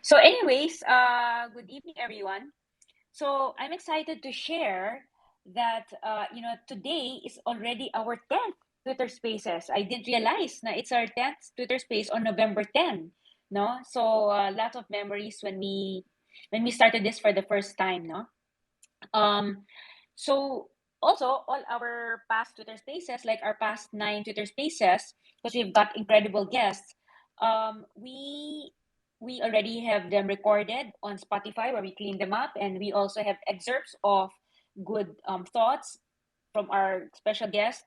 So, anyways, good evening, everyone. So, I'm excited to share that today is already our 10th Twitter Spaces. I didn't realize na it's our 10th Twitter Space on November 10. No, so a lot of memories when we started this for the first time. No, um, so also all our past Twitter Spaces, like our past 9 Twitter Spaces, because we've got incredible guests. We already have them recorded on Spotify where we clean them up, and we also have excerpts of good thoughts from our special guest,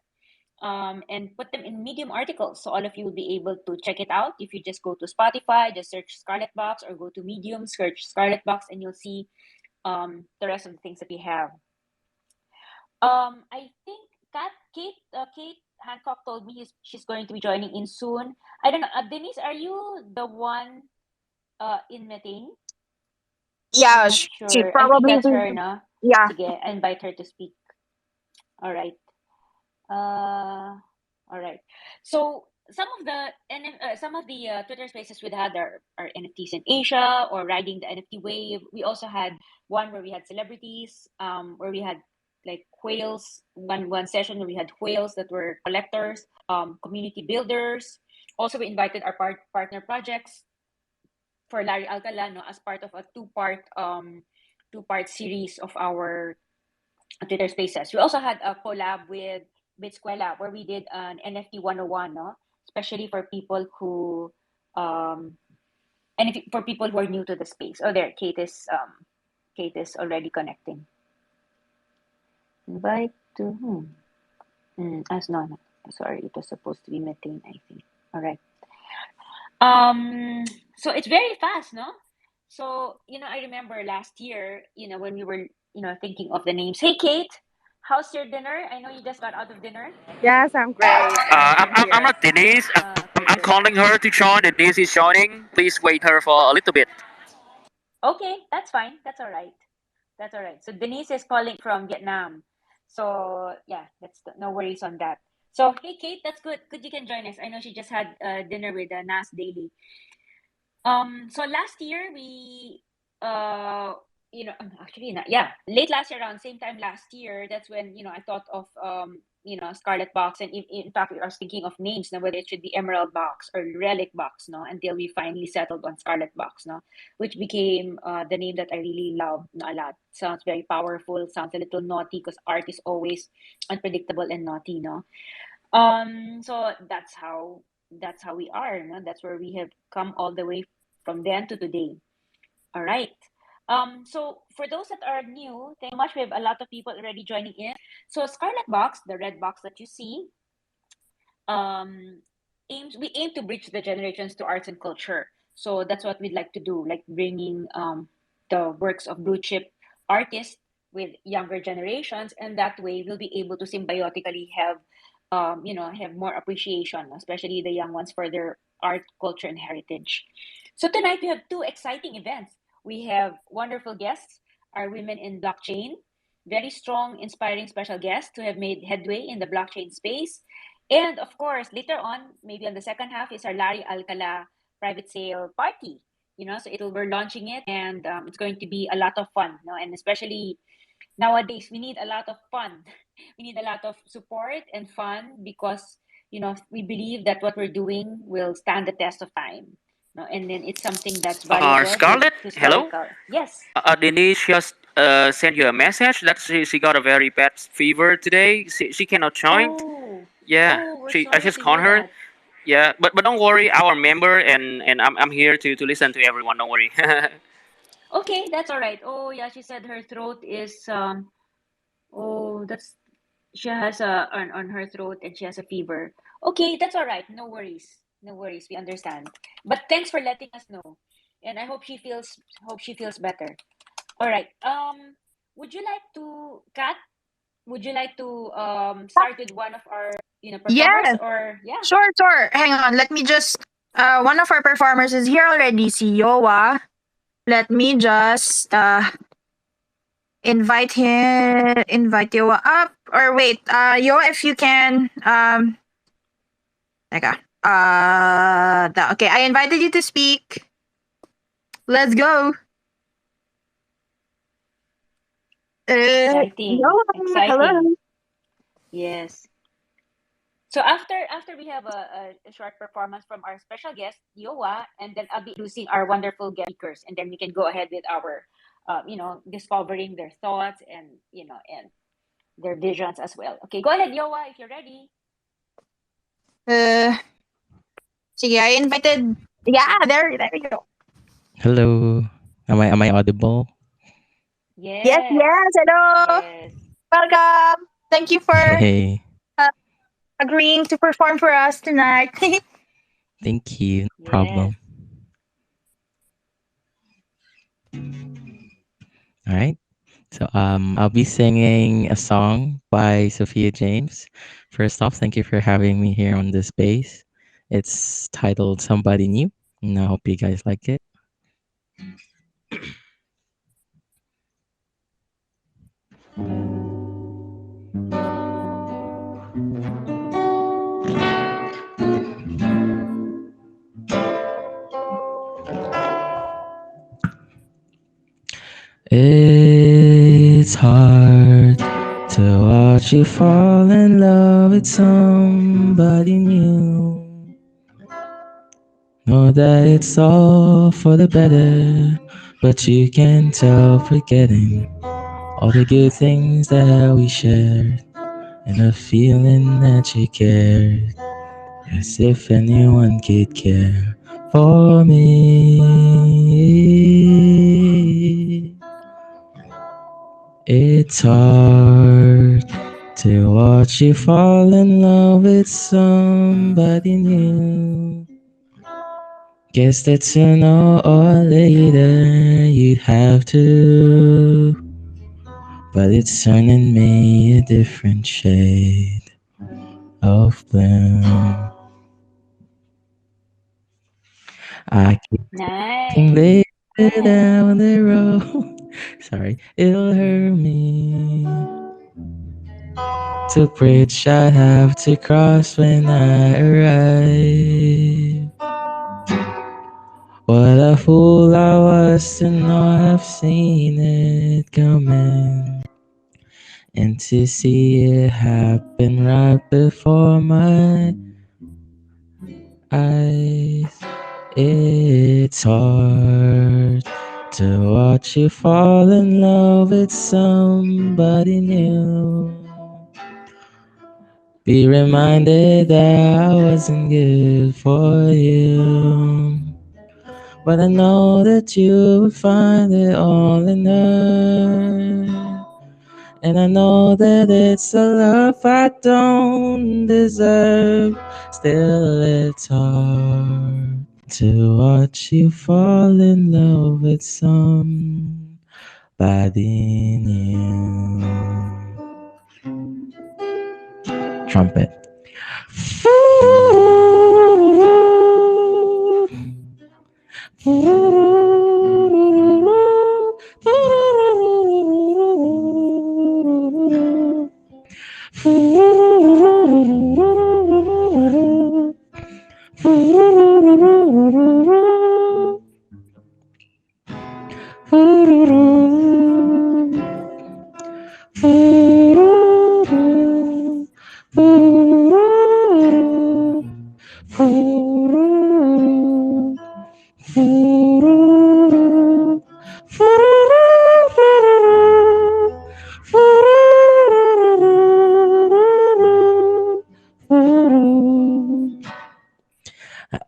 and put them in Medium articles. So all of you will be able to check it out. If you just go to Spotify, just search Scarlet Box, or go to Medium, search Scarlet Box, and you'll see the rest of the things that we have. I think Kate Hancock told me she's going to be joining in soon. I don't know. Denise, are you the one in Metain? I'm Yeah, not she sure. I think probably. that's her, no? Yeah. Sige, I invite her to speak. All right. All right. So some of the Twitter spaces we had are NFTs in Asia or riding the NFT wave. We also had one where we had celebrities, where we had like whales. One session where we had whales that were collectors, community builders. Also, we invited our partner projects for Larry Alcala, no, as part of a two part series of our Twitter Spaces. We also had a collab with Bitsquela where we did an NFT 101, no? Especially for people who for people who are new to the space. Oh, there, Kate is already connecting. Invite to whom? As no, sorry, it was supposed to be Metin, I think. All right. Um, so it's very fast, no? So, I remember last year, when we were, thinking of the names. Hey, Kate, how's your dinner? I know you just got out of dinner. Yes, I'm great. I'm, I'm I'm, I'm here. not Denise. Okay, I'm good. calling her to join. Denise is joining. Please wait her for a little bit. Okay, that's fine. That's all right. That's all right. So Denise is calling from Vietnam. So yeah, that's no worries on that. So hey, Kate, that's good. Good, you can join us. I know she just had dinner with Nas Daily. So last year we, actually not, yeah, late last year around same time last year, that's when, I thought of, Scarlet Box, and in fact, I was thinking of names now, whether it should be Emerald Box or Relic Box, no, until we finally settled on Scarlet Box, no, which became the name that I really love, no, a lot. Sounds very powerful, sounds a little naughty because art is always unpredictable and naughty, no. So that's how we are, no? That's where we have come all the way from then to today. All right. So for those that are new, thank you so much. We have a lot of people already joining in. So Scarlet Box, the red box that you see, um, we aim to bridge the generations to arts and culture. So that's what we'd like to do, like bringing the works of blue chip artists with younger generations, and that way we'll be able to symbiotically have more appreciation, especially the young ones, for their art, culture, and heritage. So tonight we have two exciting events. We have wonderful guests, our women in blockchain, very strong, inspiring special guests who have made headway in the blockchain space. And of course, later on, maybe on the second half, is our Larry Alcala private sale party. So we're launching it, and it's going to be a lot of fun. And especially nowadays, we need a lot of fun. We need a lot of support and fun because we believe that what we're doing will stand the test of time. And then it's something that's valuable with Scarlett, hello. historical. Yes. Denise just sent you a message that she got a very bad fever today. She cannot join. Oh, Yeah, oh, we're I sorry just to called hear her. that. Yeah, but don't worry, our member and I'm here to listen to everyone. Don't worry. Okay, that's all right. Oh, yeah, she said her throat is oh, that's she has a on her throat and she has a fever. Okay, that's all right. No worries. No worries. We understand. But thanks for letting us know. And I hope she feels better. All right. Would you like to, Kat? Would you like to start with one of our performers, Yes. or yeah? Sure, sure. Hang on. Let me just. One of our performers is here already. Si Yowa. Let me just invite Yowa up. Or wait, Yowa, if you can. Teka. Okay, I invited you to speak. Let's go. Exciting. Noah, Exciting. hello. Yes. So after we have a short performance from our special guest, Yoa, and then I'll be introducing our wonderful guest speakers, and then we can go ahead with our, discovering their thoughts and and their visions as well. Okay, go ahead, Yoa, if you're ready. Uh, Sige, I invited. Yeah, there you go. Hello. Am I audible? Yes, Yes. yes. Hello. Yes. Welcome. Thank you for Hey, uh, agreeing to perform for us tonight. thank you. No Yes. problem. All right. So I'll be singing a song by Sophia James. First off, thank you for having me here on this space. It's titled Somebody New, and I hope you guys like it. It's hard to watch you fall in love with somebody new. Know that it's all for the better, but you can't help forgetting all the good things that we shared and the feeling that you cared, as if anyone could care for me. It's hard to watch you fall in love with somebody new. Guess that sooner or later you'd have to, but it's turning me a different shade of blue. I keep thinking Nice. later Nice. down the road, sorry, it'll hurt me. To bridge I have to cross when I arrive. What a fool I was to not have seen it coming, and to see it happen right before my eyes. It's hard to watch you fall in love with somebody new. Be reminded that I wasn't good for you. But I know that you would find it all in her. And I know that it's a love I don't deserve. Still, it's hard to watch you fall in love with somebody new. Trumpet.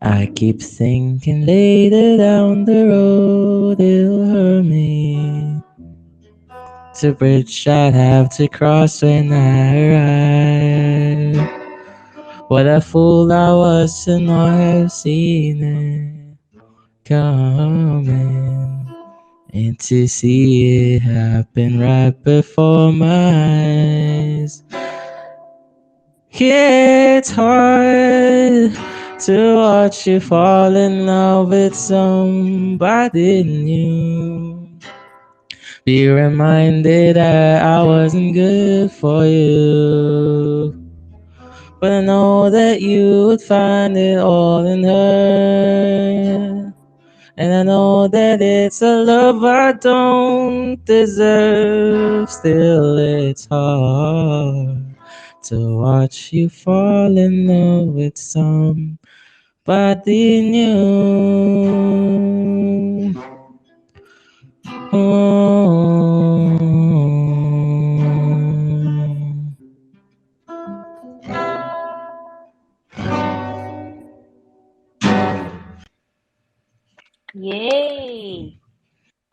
I keep thinking later down the road it'll hurt me. To bridge I'd have to cross when I arrive. What a fool I was to not have seen it coming, and to see it happen right before my eyes. Yeah, it's hard to watch you fall in love with somebody new. Be reminded that I wasn't good for you. But I know that you would find it all in her. And I know that it's a love I don't deserve. Still, it's hard to watch you fall in love with somebody new. Oh. Yay!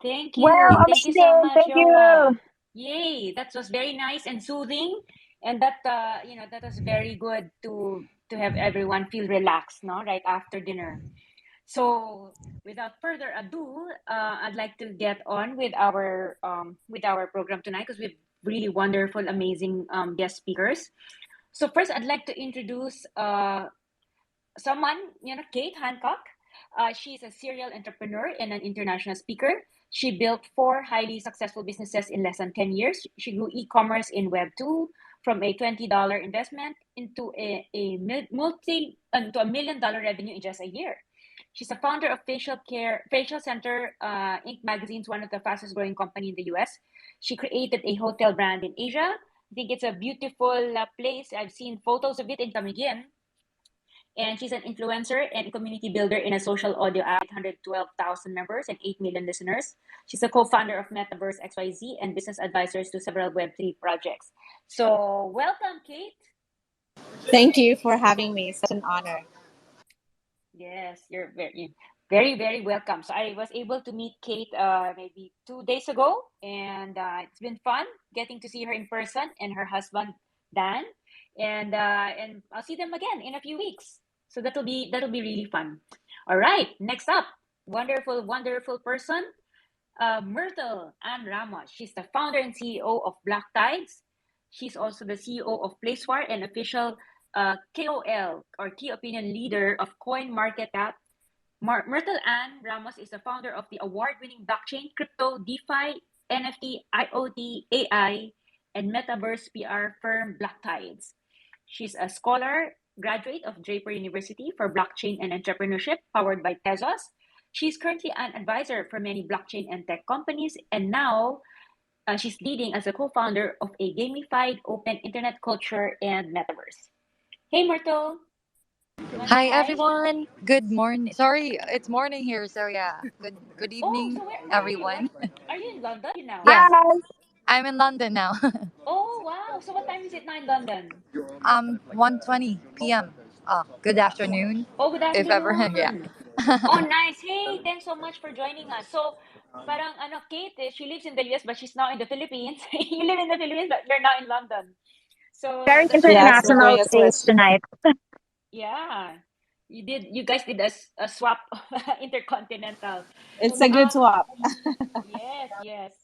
Thank Well, you. Thank you so amazing. much, Thank Yowa. you. Yay! That was very nice and soothing, and that that was very good to have everyone feel relaxed, no, right after dinner. So, without further ado, I'd like to get on with our program tonight because we've really wonderful, amazing guest speakers. So first, I'd like to introduce someone, Kate Hancock. She's a serial entrepreneur and an international speaker. She built four highly successful businesses in less than 10 years. She grew e-commerce in Web 2 from a $20 investment into into $1 million revenue in just a year. She's a founder of Facial Center Inc. magazines, one of the fastest growing company in the US. She created a hotel brand in Asia. I think it's a beautiful place. I've seen photos of it in Camiguin, and she's an influencer and community builder in a social audio app with 112,000 members and 8 million listeners. She's a co-founder of Metaverse XYZ and business advisors to several Web3 projects. So, welcome, Kate. Thank you for having me. Such an honor. Yes, you're very welcome. So, I was able to meet Kate maybe 2 days ago, and it's been fun getting to see her in person and her husband, Dan. And I'll see them again in a few weeks. So that'll be really fun. All right, next up, wonderful person, Myrtle and Ramos. She's the founder and CEO of Black Tides. She's also the CEO of Placewire and official KOL or key opinion leader of Coin Market App. Myrtle Ann Ramos is the founder of the award-winning blockchain, crypto, DeFi, NFT, IoT, AI, and metaverse PR firm Black Tides. She's a scholar, graduate of Draper University for blockchain and entrepreneurship, powered by Tezos. She's currently an advisor for many blockchain and tech companies, and now she's leading as a co-founder of a gamified open internet culture and metaverse. Hey, Myrtle. You want to say Hi hi? everyone. Good morning. Sorry, it's morning here. So yeah. Good Oh, evening so where are you? everyone. Are you in London now? Yeah, Hi. I'm in London now. Oh, wow. So what time is it now in London? 1:20 p.m. Good afternoon Oh, good if ever. Yeah. afternoon. Oh, nice. Hey, thanks so much for joining us. So, parang Kate, she lives in the US but she's now in the Philippines. You live in the Philippines but you're now in London. So, Very that's really Yes, we're fun. international doing a space switch. tonight. Yeah. You guys did a swap intercontinental. It's a good Um, swap. yes.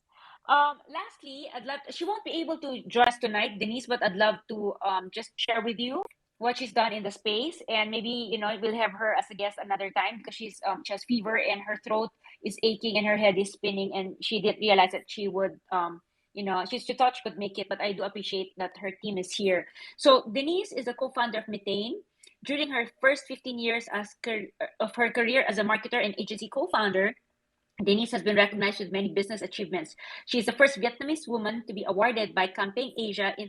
Lastly, she won't be able to join us tonight, Denise, but I'd love to just share with you what she's done in the space, and maybe we'll have her as a guest another time because she has fever and her throat is aching and her head is spinning, and she didn't realize that she would she thought she could make it, but I do appreciate that her team is here. So Denise is a co-founder of Methane. During her first 15 years of her career as a marketer and agency co-founder, Denise has been recognized with many business achievements. She is the first Vietnamese woman to be awarded by Campaign Asia in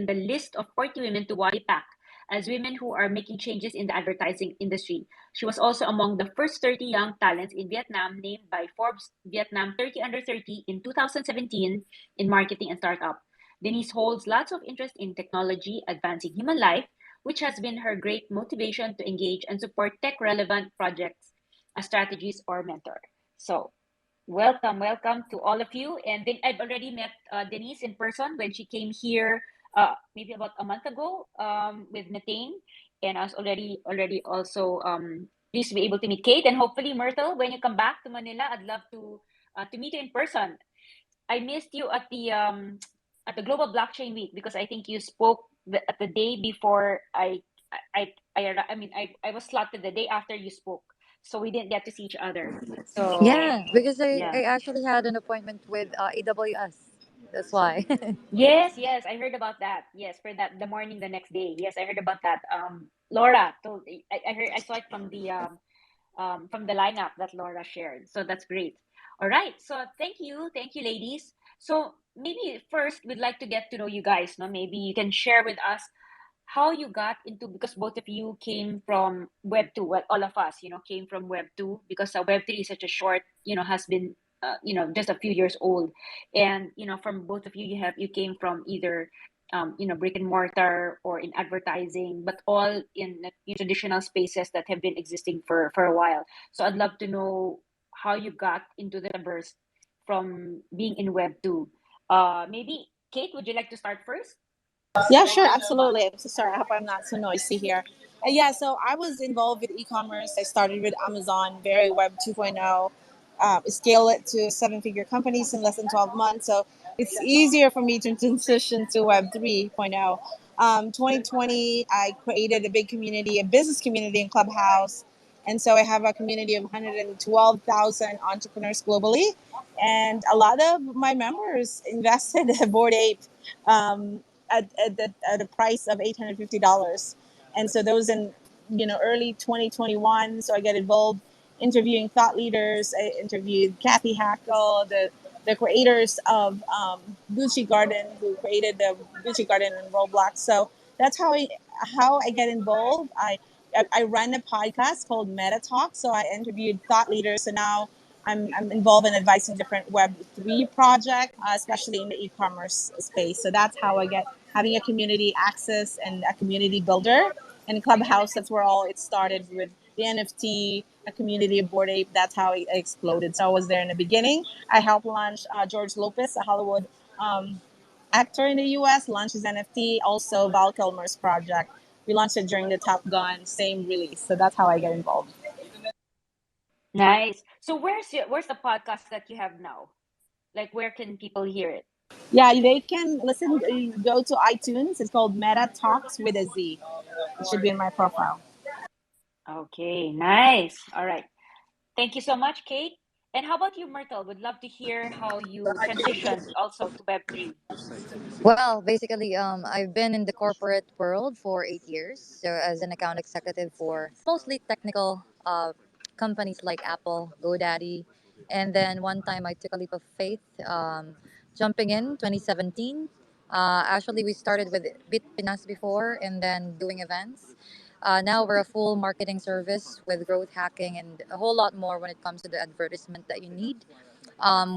the list of 40 women to watch APAC as women who are making changes in the advertising industry. She was also among the first 30 young talents in Vietnam named by Forbes Vietnam 30 Under 30 in 2017 in marketing and startup. Denise holds lots of interest in technology, advancing human life, which has been her great motivation to engage and support tech-relevant projects as strategies or mentor. So, welcome to all of you. And then I've already met Denise in person when she came here maybe about a month ago with Methane. And I was already also pleased to be able to meet Kate. And hopefully, Myrtle, when you come back to Manila, I'd love to meet you in person. I missed you at the Global Blockchain Week because I think you spoke at the day before I was slotted the day after you spoke, so we didn't get to see each other. So Yeah, because I yeah, actually had an appointment with AWS. That's why. yes, I heard about that. Yes, for that the morning the next day. Yes, I heard about that. Laura told I heard I saw it from the from the lineup that Laura shared. So that's great. All right. So thank you, ladies. So maybe first we'd like to get to know you guys. No, maybe you can share with us how you got into, because both of you came from Web two. Well, all of us, came from Web two, because Web three is such a short, has been, just a few years old, and from both of you, you came from either brick and mortar or in advertising, but all in traditional spaces that have been existing for a while. So I'd love to know how you got into the burst from being in Web two. Maybe Kate, would you like to start first? Yeah, sure, absolutely. I'm so sorry. I hope I'm not so noisy here. Yeah, so I was involved with e-commerce. I started with Amazon, very Web 2.0, scale it to seven-figure companies in less than 12 months. So it's easier for me to transition to Web 3.0. 2020, I created a big community, a business community in Clubhouse. And so I have a community of 112,000 entrepreneurs globally. And a lot of my members invested at Board Ape. At a price of $850. And so those in early 2021. So I get involved interviewing thought leaders. I interviewed Kathy Hackle, the creators of Gucci Garden, who created the Gucci Garden in Roblox. So that's how I get involved. I run a podcast called Meta Talk. So I interviewed thought leaders. So now I'm involved in advising different Web3 projects, especially in the e-commerce space. So that's how I get having a community access and a community builder. And Clubhouse, that's where all it started with the NFT, a community of Bored Ape. That's how it exploded. So I was there in the beginning. I helped launch George Lopez, a Hollywood actor in the US, launch his NFT. Also, Val Kilmer's project. We launched it during the Top Gun, same release. So that's how I get involved. Nice. So where's the podcast that you have now? Like, where can people hear it? Yeah, they can listen. Go to iTunes. It's called Meta Talks with a Z. It should be in my profile. Okay, nice. All right. Thank you so much, Kate. And how about you, Myrtle? Would love to hear how you transitioned also to Web3. Well, basically, I've been in the corporate world for 8 years. So, as an account executive for mostly technical companies like Apple, GoDaddy. And then one time I took a leap of faith, jumping in 2017. Actually, we started with Bitpinas before and then doing events. Now we're a full marketing service with growth hacking and a whole lot more when it comes to the advertisement that you need.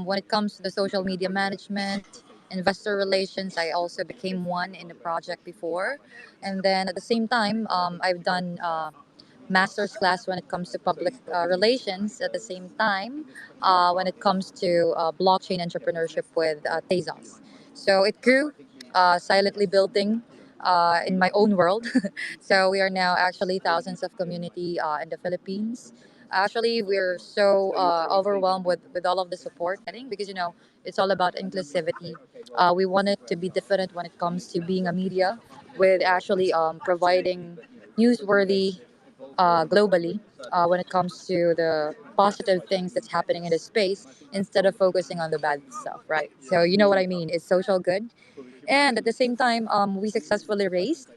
When it comes to the social media management, investor relations, I also became one in the project before. And then at the same time, I've done master's class when it comes to public relations. At the same time, when it comes to blockchain entrepreneurship with Tezos. So it grew, silently building in my own world. So we are now actually thousands of community in the Philippines. Actually, we're so overwhelmed with all of the support getting because it's all about inclusivity. We want it to be different when it comes to being a media, with actually providing newsworthy globally when it comes to the positive things that's happening in the space instead of focusing on the bad stuff, right? So you know what I mean? It's social good, and at the same time, we successfully raised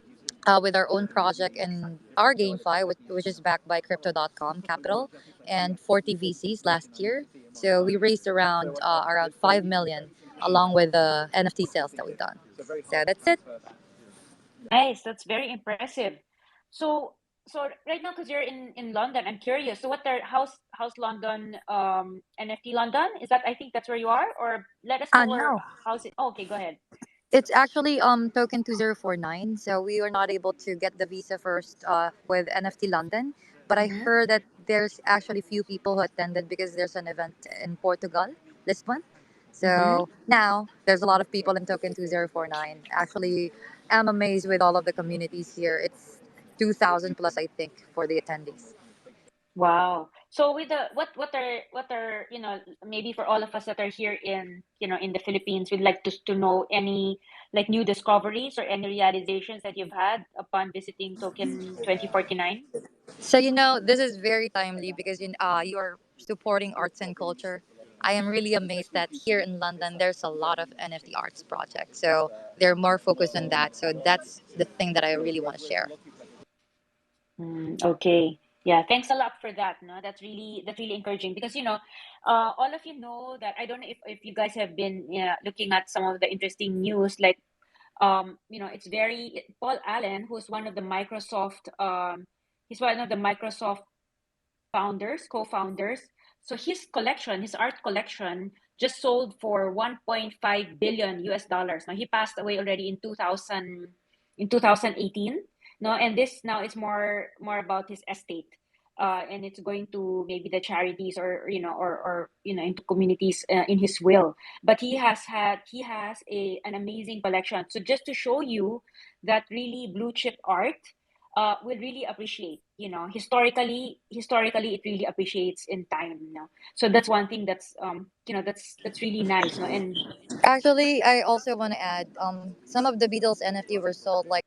with our own project and our GameFi, which is backed by Crypto.com Capital and 40 VCs last year. So we raised around 5 million along with the NFT sales that we've done. So that's it. Nice. That's very impressive. So so right now, because you're in London, I'm curious. So how's London, NFT London? Is that, I think that's where you are? Or let us know where, No, how's it? Oh, okay, go ahead. it's actually token 2049. So we were not able to get the visa first with NFT London, but I Mm-hmm. heard that there's actually few people who attended because there's an event in Portugal, Lisbon. Mm-hmm. So now there's a lot of people in token 2049. Actually, I'm amazed with all of the communities here. It's 2,000 plus, I think, for the attendees. Wow. So with the what are, maybe for all of us that are here in the Philippines, we'd like to know any like new discoveries or any realizations that you've had upon visiting Token 2049. So this is very timely because you're supporting arts and culture. I am really amazed that here in London there's a lot of NFT arts projects. So they're more focused on that. So that's the thing that I really want to share. Okay. Yeah, thanks a lot for that. No, that's really encouraging because all of you know that I don't know if you guys have been looking at some of the interesting news like it's very Paul Allen, who's one of the Microsoft he's one of the Microsoft co-founders. So his art collection just sold for 1.5 billion US dollars. Now he passed away already in 2018. No, and this now is more about his estate. And it's going to maybe the charities or into communities in his will. But he has an amazing collection. So just to show you that really blue chip art will really appreciate historically it really appreciates in time, so that's one thing that's really nice, and Actually, I also want to add, some of the Beatles NFT were sold like.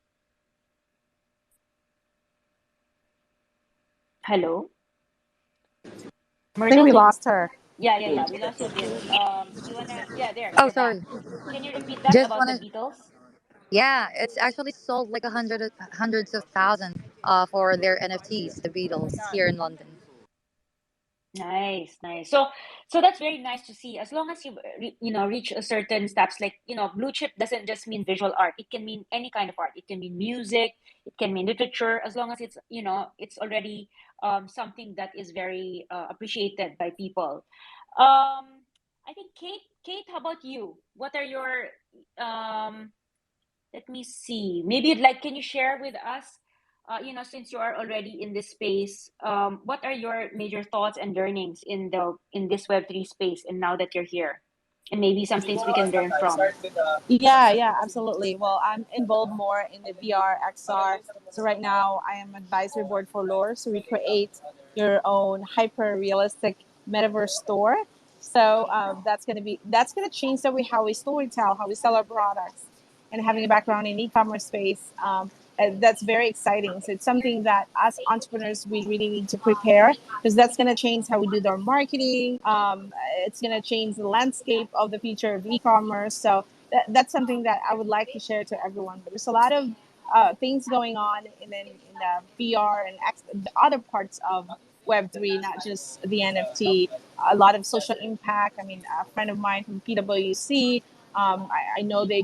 hello, I think Myrtle, we lost her. yeah, we lost you a bit. You wanna, yeah, there, Oh, you're back. sorry. Can you repeat that Just about want the to. Beatles? Yeah, it's actually sold like hundreds of thousands for their NFTs, the Beatles here in London. Nice, nice. So that's very nice to see. As long as you reach a certain steps, like blue chip doesn't just mean visual art. It can mean any kind of art. It can mean music. It can mean literature. As long as it's already something that is very appreciated by people. I think Kate, how about you? What are your let me see. Maybe like, can you share with us, since you are already in this space, what are your major thoughts and learnings in this Web3 space, and now that you're here, and maybe some things we can learn from. Yeah, absolutely. Well, I'm involved more in the VR, XR. So right now, I am advisory board for Lore. So we create your own hyper realistic metaverse store. So that's gonna change the way how we storytell, how we sell our products, and having a background in e-commerce space. That's very exciting. So it's something that as entrepreneurs we really need to prepare because that's going to change how we do our marketing. It's going to change the landscape of the future of e-commerce. So that's something that I would like to share to everyone. But there's a lot of things going on in the VR and the other parts of Web3, not just the NFT. A lot of social impact. I mean, a friend of mine from PwC, I know they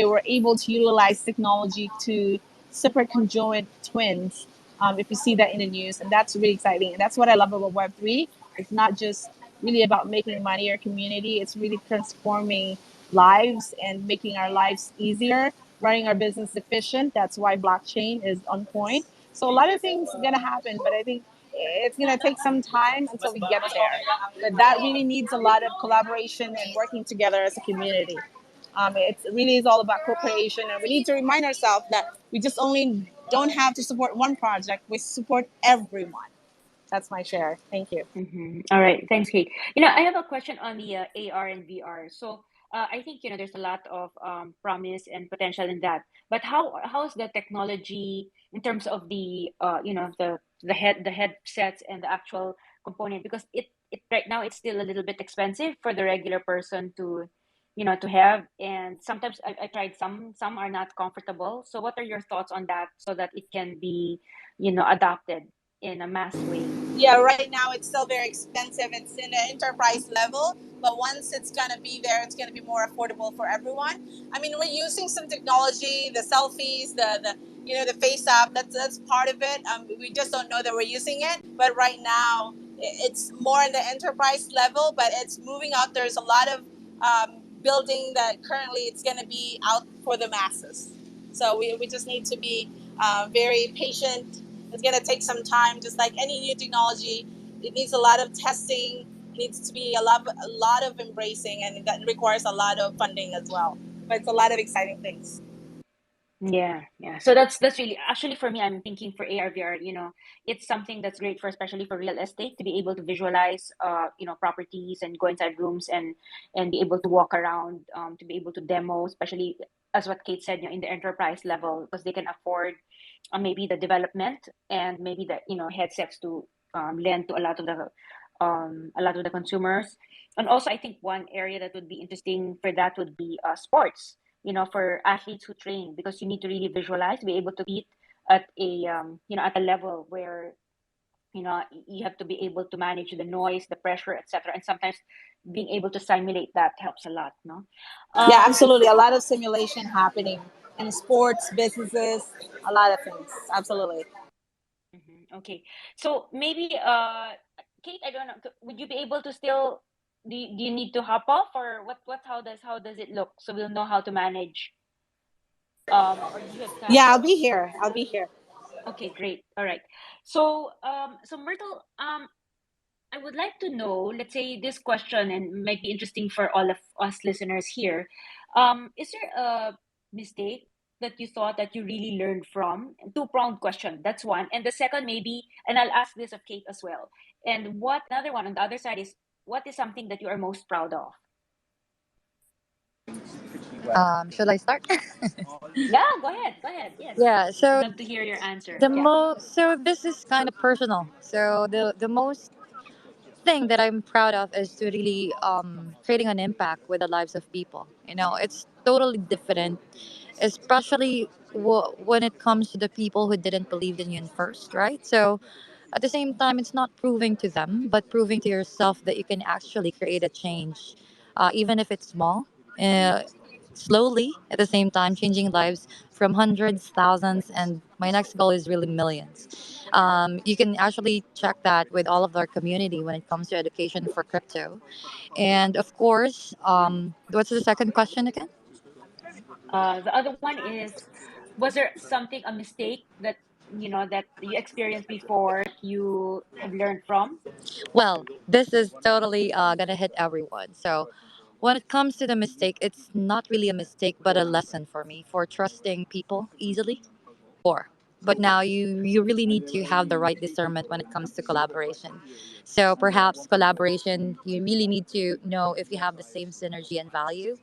were able to utilize technology to super conjoined twins. If you see that in the news, and that's really exciting. And that's what I love about Web3. It's not just really about making money or community. It's really transforming lives and making our lives easier, running our business efficient. That's why blockchain is on point. So a lot of things are gonna happen, but I think it's gonna take some time until we get there. But that really needs a lot of collaboration and working together as a community. It really is all about co-creation, and we need to remind ourselves that we just only don't have to support one project; we support everyone. That's my share. Thank you. All right, thanks, Kate. I have a question on the AR and VR. So I think there's a lot of promise and potential in that. But how's the technology in terms of the headsets and the actual component? Because it right now it's still a little bit expensive for the regular person to have, and sometimes I tried some are not comfortable. So what are your thoughts on that so that it can be adopted in a mass way? Yeah, right now it's still very expensive. It's in the enterprise level, but once it's gonna be there, it's gonna be more affordable for everyone. I mean, we're using some technology, the selfies, the face app. That's part of it. We just don't know that we're using it. But right now, it's more in the enterprise level, but it's moving out. There's a lot of building that currently it's gonna be out for the masses. So we just need to be very patient. It's going to take some time, just like any new technology. It needs a lot of testing. It needs to be a lot of embracing, and that requires a lot of funding as well. But it's a lot of exciting things. Yeah. So that's really actually for me. I'm thinking for AR VR. It's something that's great for especially for real estate to be able to visualize, properties and go inside rooms and be able to walk around, to be able to demo, especially as what Kate said, in the enterprise level because they can afford, maybe the development and maybe the headsets to lend to a lot of the consumers. And also, I think one area that would be interesting for that would be sports, for athletes who train, because you need to really visualize, be able to compete at a level where you have to be able to manage the noise, the pressure, etc. And sometimes being able to simulate that helps a lot, no? Yeah, um absolutely. A lot of simulation happening in sports, businesses, a lot of things. Absolutely. okay, so maybe Kate, I don't know, would you be able to still, do you need to hop off, or what how does it look, so we'll know how to manage, or do you have time? Yeah, I'll be here. I'll be here. Okay, great. All right. So Myrtle, I would like to know, let's say this question, and might be interesting for all of us listeners here. Is there a mistake that you thought that you really learned from? Two-pronged question. That's one. And the second, maybe, and I'll ask this of Kate as well. And what another one on the other side is, what is something that you are most proud of? Should I start? Yeah, go ahead. Go ahead. Yes. Yeah. I'd So love to hear your answer. the Yeah. most. So this is kind of personal. So the most thing that I'm proud of is to really creating an impact with the lives of people. It's totally different, especially when it comes to the people who didn't believe in you in first, right? So at the same time, it's not proving to them, but proving to yourself that you can actually create a change, even if it's small. Uh, Slowly, at the same time, changing lives from hundreds, thousands, and my next goal is really millions. You can actually check that with all of our community when it comes to education for crypto. And of course, what's the second question again? The other one is, was there something, a mistake that that you experienced before that you have learned from? Well, this is totally gonna hit everyone. So, when it comes to the mistake, it's not really a mistake, but a lesson for me for trusting people easily. But now you really need to have the right discernment when it comes to collaboration. So perhaps collaboration, you really need to know if you have the same synergy and values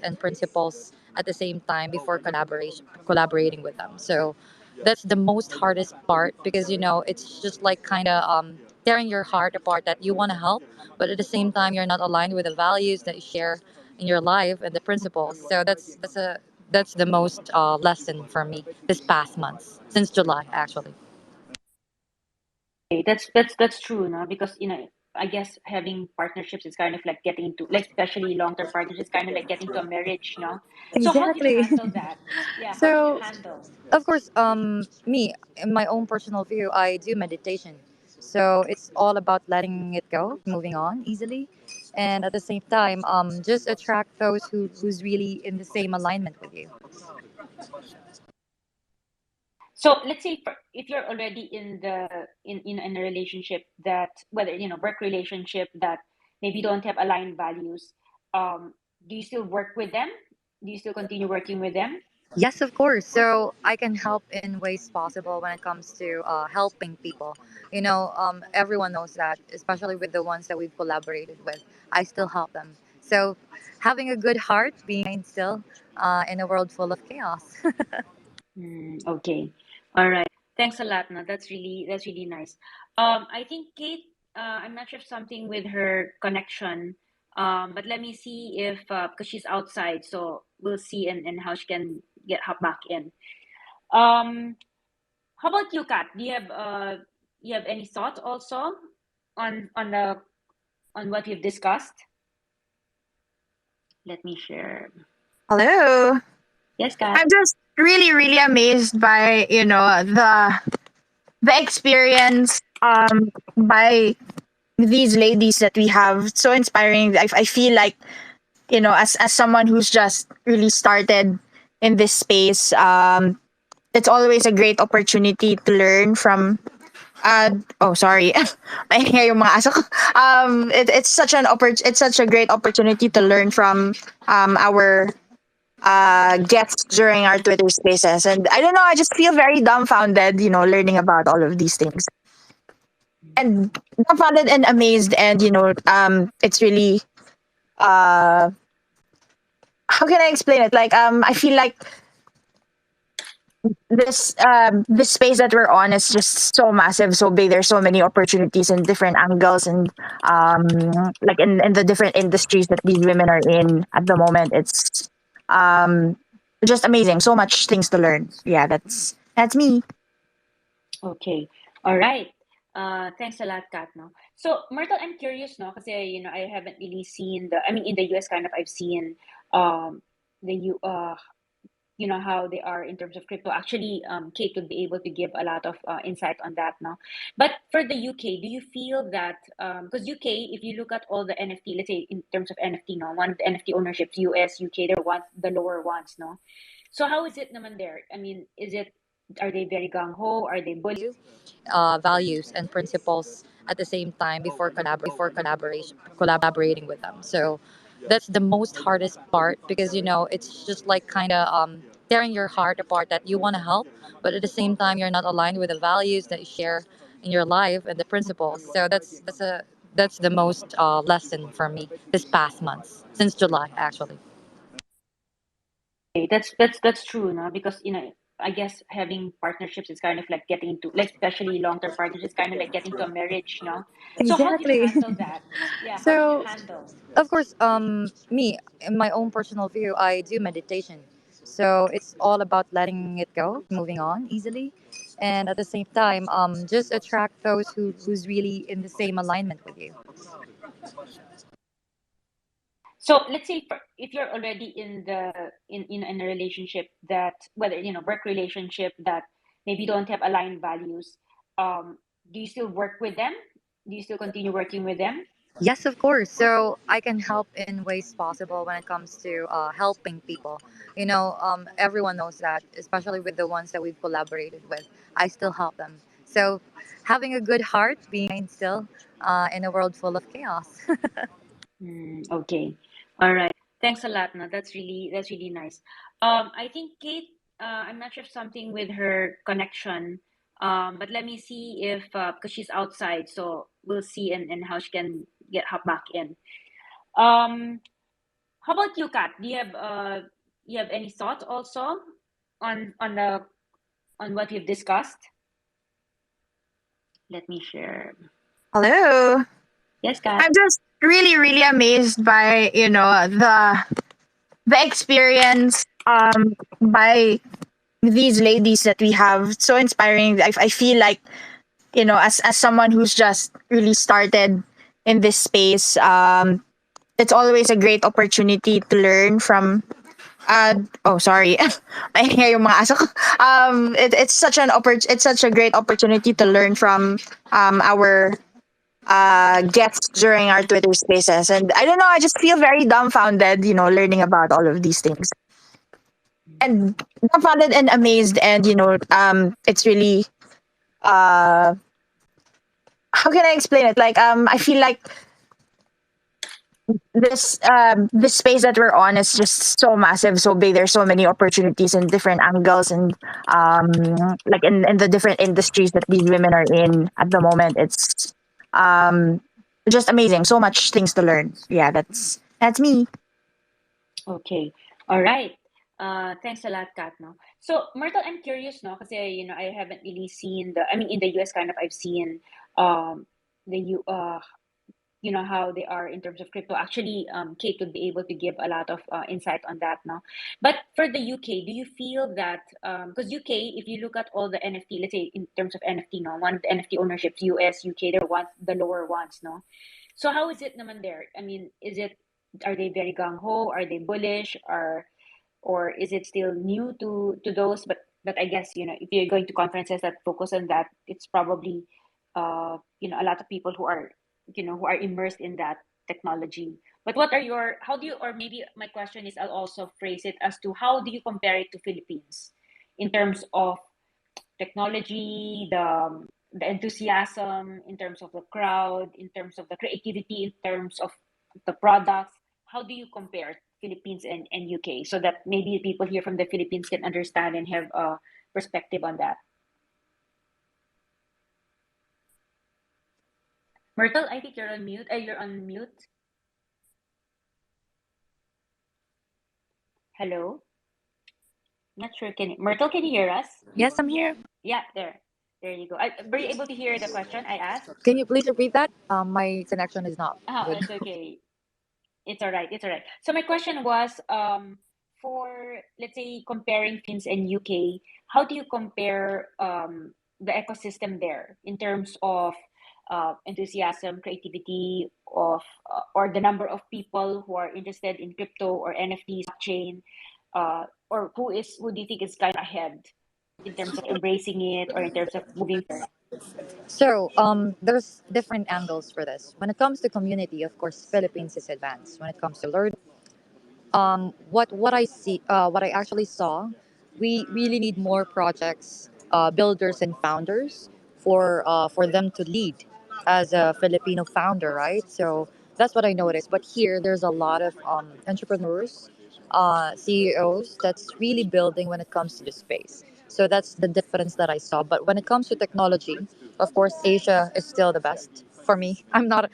and principles at the same time before collaborating with them. So that's the most hardest part because it's just like kind of tearing your heart apart that you want to help, but at the same time you're not aligned with the values that you share in your life and the principles. So that's the most lesson for me this past month since July actually. Okay, that's true, no? Because I guess having partnerships is kind of like getting into, like, especially long-term partnerships, kind of like getting to a marriage, no? So how did you Exactly. handle that? Yeah, how did you So handle? of course, me, in my own personal view, I do meditation. So it's all about letting it go, moving on easily, and at the same time, just attract those who's really in the same alignment with you. So let's say, if you're already in a relationship that, whether work relationship, that maybe don't have aligned values, do you still work with them? Do you still continue working with them? Yes, of course. So I can help in ways possible when it comes to helping people. Everyone knows that, especially with the ones that we've collaborated with. I still help them. So having a good heart, being kind still in a world full of chaos. Okay. All right. Thanks a lot. No, that's really nice. I think Kate, I'm not sure if something with her connection, but let me see if, because she's outside, so we'll see, and how she can get hop back in. Um, how about you, Kat? Do you have any thoughts also on what we've discussed? Let me share. Hello. Yes, Kat. I'm just really, really amazed by, the experience by these ladies that we have. So inspiring. I feel like, as someone who's just really started in this space, it's always a great opportunity to learn from. Oh, sorry. Maingay yung mga aso ko. It's such a great opportunity to learn from our guests during our Twitter spaces. And I don't know, I just feel very dumbfounded, learning about all of these things. And dumbfounded and amazed, and it's really, uh how can I explain it? Like, I feel like this space that we're on is just so massive, so big. There's so many opportunities and different angles, and like in the different industries that these women are in at the moment. It's um just amazing. So much things to learn. Yeah, that's me. Okay. All right. Thanks a lot, Kat, no? So, Myrtle, I'm curious, no? Kasi, I haven't really seen in the US kind of, I've seen um, the how they are in terms of crypto. Actually, Kate would be able to give a lot of insight on that now. But for the UK, do you feel that, because UK, if you look at all the NFT, let's say in terms of NFT, no, one of the NFT ownerships, US, UK, they're the lower ones, no? So how is it naman there? I mean, are they very gung-ho? Are they bullish? Values and principles at the same time before collaborating with them. So that's the most hardest part because it's just like kind of tearing your heart apart that you want to help, but at the same time you're not aligned with the values that you share in your life and the principles. So that's the most lesson for me this past month since July actually. Okay, that's true, no? Because I guess having partnerships is kind of like getting into, like, especially long-term partnerships, kind of like getting to a marriage, no? So how did you Exactly. handle that? Yeah, how did you So handle? of course, me, in my own personal view, I do meditation. So it's all about letting it go, moving on easily, and at the same time, just attract those who's really in the same alignment with you. So let's say if you're already in a relationship that, whether work relationship, that maybe don't have aligned values, do you still work with them? Do you still continue working with them? Yes, of course. So I can help in ways possible when it comes to helping people. Everyone knows that, especially with the ones that we've collaborated with. I still help them. So having a good heart, being kind still in a world full of chaos. Okay. All right. Thanks a lot. No, that's really nice. I think Kate. I'm not sure if something with her connection. But let me see if because she's outside, so we'll see and how she can get hop back in. Um, how about you, Kat? Do you have any thoughts also on what we've discussed? Let me share. Hello. Yes, Kat. I'm just really, really amazed by, the experience by these ladies that we have. So inspiring. I feel like, as someone who's just really started in this space, it's always a great opportunity to learn from oh, sorry. Maingay yung mga aso ko. It's such it's such a great opportunity to learn from our guests during our Twitter spaces. And I don't know, I just feel very dumbfounded, learning about all of these things. And dumbfounded and amazed, and it's really uh how can I explain it? Like I feel like this space that we're on is just so massive, so big. There's so many opportunities and different angles, and like in the different industries that these women are in at the moment. It's um just amazing. So much things to learn. Yeah, that's me. Okay. All right. Thanks a lot, Kat, no? So, Myrtle, I'm curious, no? Kasi, I haven't really seen in the US kind of, I've seen um, the, how they are in terms of crypto. Actually, Kate would be able to give a lot of insight on that, no? But for the UK, do you feel that, because UK, if you look at all the NFT, let's say in terms of NFT, no? One of the NFT ownerships, US, UK, they're the lower ones, no? So how is it naman there? I mean, are they very gung-ho? Are they bullish? Or is it still new to those? But I guess, if you're going to conferences that focus on that, it's probably a lot of people who are immersed in that technology. But how do you, or maybe my question is, I'll also phrase it as to how do you compare it to Philippines in terms of technology, the enthusiasm, in terms of the crowd, in terms of the creativity, in terms of the products. How do you compare Philippines and UK so that maybe people here from the Philippines can understand and have a perspective on that? Myrtle, I think you're on mute. You're on mute. Hello. Not sure. Myrtle, can you hear us? Yes, I'm here. Yeah, there you go. Were you able to hear the question I asked? Can you please repeat that? My connection is not Ah, good. it's okay. It's all right. It's all right. So my question was, for let's say comparing Philippines and UK, how do you compare the ecosystem there in terms of enthusiasm, creativity of or the number of people who are interested in crypto or NFTs, blockchain, or who do you think is kind of ahead in terms of embracing it or in terms of moving forward? So there's different angles for this. When it comes to community, of course, Philippines is advanced. When it comes to learning, what I see, what I actually saw, we really need more projects, builders and founders for them to lead as a Filipino founder, right? So that's what I noticed. But here, there's a lot of entrepreneurs, CEOs that's really building when it comes to the space. So that's the difference that I saw. But when it comes to technology, of course, Asia is still the best for me. I'm not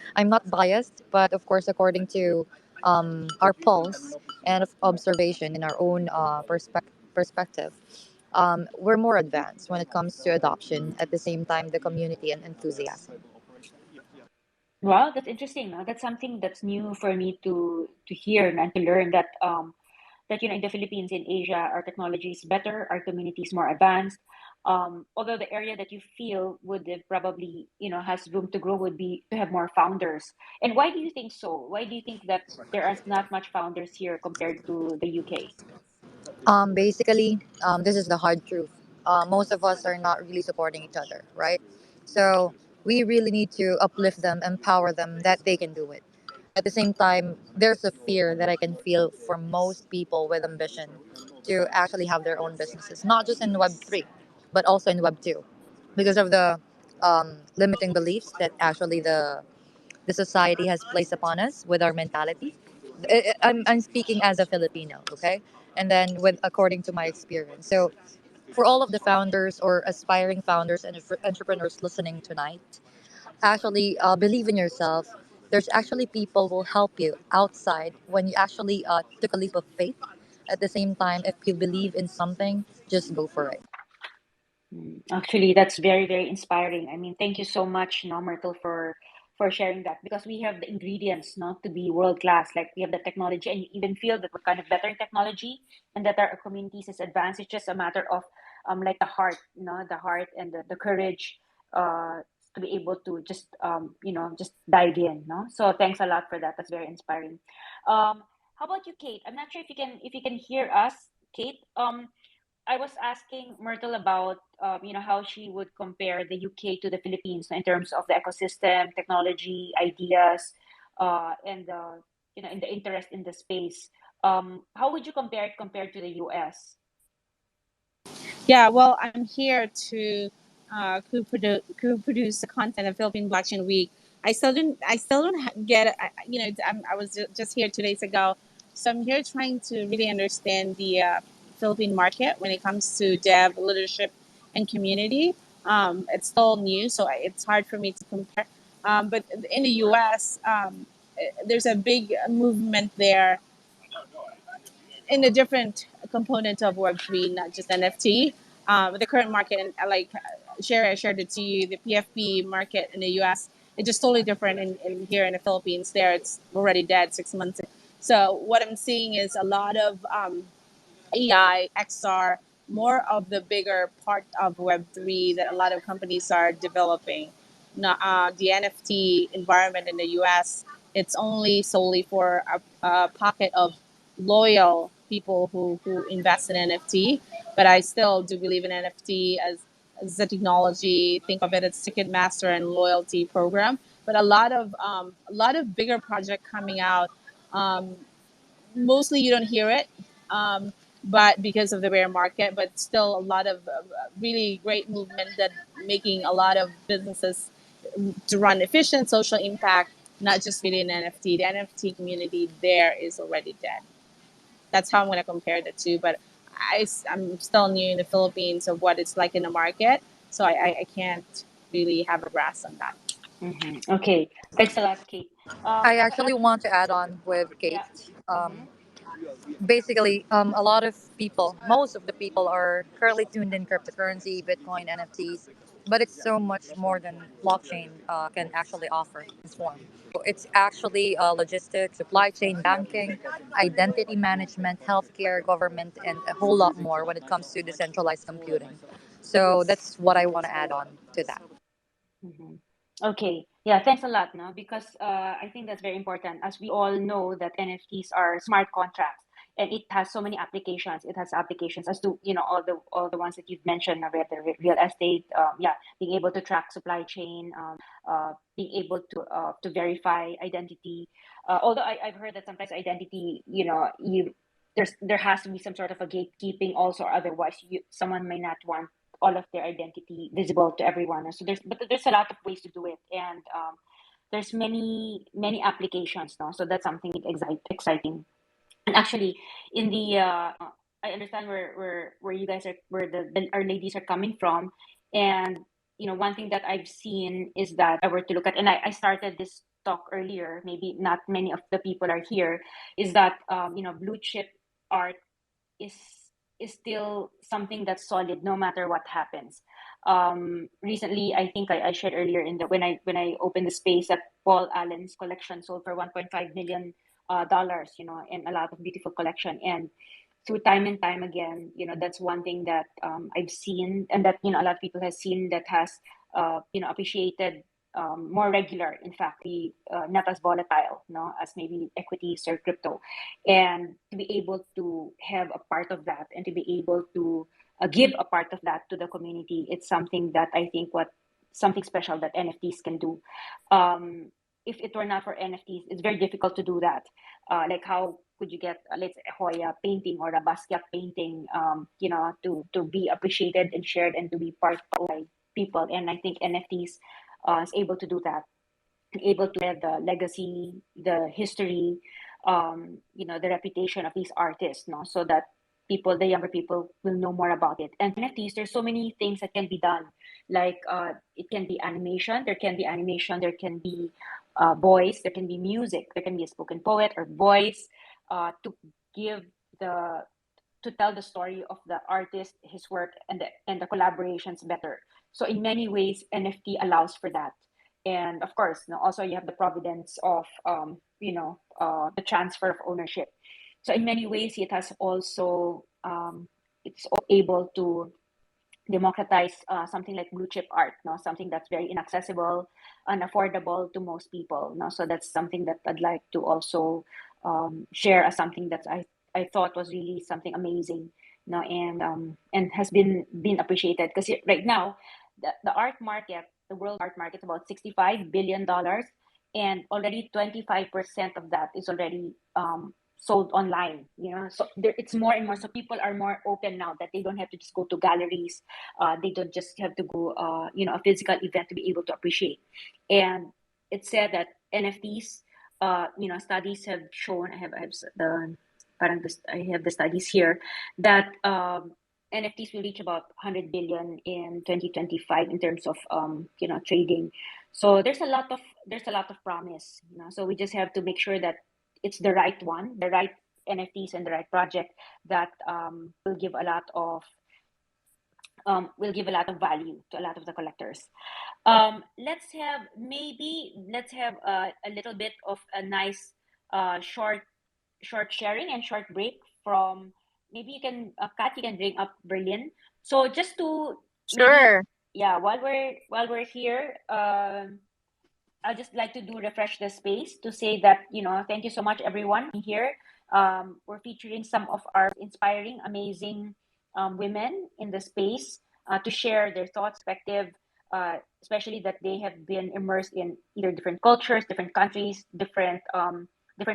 biased, but of course, according to our pulse and of observation in our own perspective, we're more advanced when it comes to adoption. At the same time, the community and enthusiasm. Wow, that's interesting. No? That's something that's new for me to hear and to learn that that in the Philippines, in Asia, our technology is better, our community is more advanced. Although the area that you feel would probably has room to grow would be to have more founders. And why do you think so? Why do you think that there are not much founders here compared to the UK? Basically, this is the hard truth. Most of us are not really supporting each other, right? So we really need to uplift them, empower them that they can do it. At the same time, there's a fear that I can feel for most people with ambition to actually have their own businesses, not just in Web3, but also in Web2, because of the limiting beliefs that actually the society has placed upon us with our mentality. I'm speaking as a Filipino, okay? And then with according to my experience. So for all of the founders or aspiring founders and entrepreneurs listening tonight, actually believe in yourself. There's actually people will help you outside when you actually took a leap of faith. At the same time, if you believe in something, just go for it. Actually, that's very, very inspiring. I mean, thank you so much, Myrtle, for sharing that because we have the ingredients, not to be world class. Like we have the technology, and you even feel that we're kind of better in technology, and that our communities is advanced. It's just a matter of like the heart, the heart and the courage, to be able to just just dive in, no. So thanks a lot for that. That's very inspiring. How about you, Kate? I'm not sure if you can hear us, Kate. I was asking Myrtle about how she would compare the UK to the Philippines in terms of the ecosystem, technology, ideas, and in the interest in the space. How would you compare it compared to the US? Yeah, well, I'm here to co-produce the content of Philippine Blockchain Week. I still don't get it. I was just here 2 days ago, so I'm here trying to really understand the Philippine market when it comes to dev leadership and community. It's still new, so it's hard for me to compare. But in the U.S., there's a big movement there in a different component of Web3, not just NFT. The current market, and I shared it to you, the PFP market in the US, it's just totally different in here in the Philippines. There, it's already dead 6 months ago. So what I'm seeing is a lot of AI, XR, more of the bigger part of Web3 that a lot of companies are developing. The NFT environment in the US, it's only solely for a pocket of loyal people who invest in NFT. But I still do believe in NFT as a technology. Think of it as Ticketmaster and loyalty program. But a lot of bigger project coming out. Um, Mostly you don't hear it, um, but because of the bear market, but still a lot of really great movement that making a lot of businesses to run efficient social impact, not just really an NFT. The NFT community there is already dead. That's how I'm going to compare the two. But I'm still new in the Philippines of what it's like in the market, so I can't really have a grasp on that. Okay, thanks a lot, Kate. I I actually want to add on with Yeah. Kate. Mm-hmm. Basically, a lot of people, most of the people are currently tuned in cryptocurrency, Bitcoin, NFTs, but it's so much more than blockchain can actually offer, transform. So it's actually logistics, supply chain, banking, identity management, healthcare, government, and a whole lot more when it comes to decentralized computing. So that's what I want to add on to that. Mm-hmm. Okay. Yeah, thanks a lot, no? Because I think that's very important. As we all know that NFTs are smart contracts and it has so many applications. It has applications as to, all the ones that you've mentioned, the real estate, yeah, being able to track supply chain, being able to verify identity. Although I've heard that sometimes identity, there has to be some sort of a gatekeeping also, or otherwise someone may not want all of their identity visible to everyone. So there's a lot of ways to do it, and there's many applications now. So that's something exciting. And actually, in the I understand where you guys are, where our ladies are coming from, and one thing that I've seen is that I were to look at, and I started this talk earlier. Maybe not many of the people are here. Is that blue chip art is is still something that's solid no matter what happens. Recently, I think I shared earlier in the when I opened the space that Paul Allen's collection sold for 1.5 million dollars, and a lot of beautiful collection. And through time and time again, that's one thing that I've seen, and that a lot of people have seen, that has appreciated more regular. In fact, the not as volatile, as maybe equities or crypto, and to be able to have a part of that, and to be able to give a part of that to the community, it's something that I think something special that NFTs can do. If it were not for NFTs, it's very difficult to do that. Like, how could you get, let's say, a Hoya painting or a Basquiat painting, to be appreciated and shared and to be part by people? And I think NFTs is able to do that, able to have the legacy, the history, the reputation of these artists, no, so that the younger people, will know more about it. And NFTs, there's so many things that can be done. Like, it can be animation. There can be animation. There can be voice. There can be music. There can be a spoken poet or voice, to give the to tell the story of the artist, his work, and the collaborations better. So in many ways, NFT allows for that. And of course, also you have the providence of the transfer of ownership. So in many ways, it has also it's able to democratize something like blue chip art, no, something that's very inaccessible, unaffordable to most people. No, so that's something that I'd like to also share as something that I thought was really something amazing, no, and has been appreciated, because right now the art market, the world art market, is about $65 billion, and already 25% of that is already sold online. So it's more and more. So people are more open now, that they don't have to just go to galleries. They don't just have to go, a physical event to be able to appreciate. And it's said that NFTs, studies have shown. I have the studies here that NFTs will reach about 100 billion in 2025 in terms of trading. So there's a lot of promise. So we just have to make sure that it's the right one, the right NFTs and the right project that will give a lot of value to a lot of the collectors. Let's have a little bit of a nice short sharing and short break from, maybe you can, Kat, you can bring up Berlin. So just to maybe, Sure. yeah, while we're here, I'd just like to refresh the space to say that, thank you so much, everyone here. We're featuring some of our inspiring, amazing women in the space, to share their thoughts, perspective, especially that they have been immersed in either different cultures, different countries, different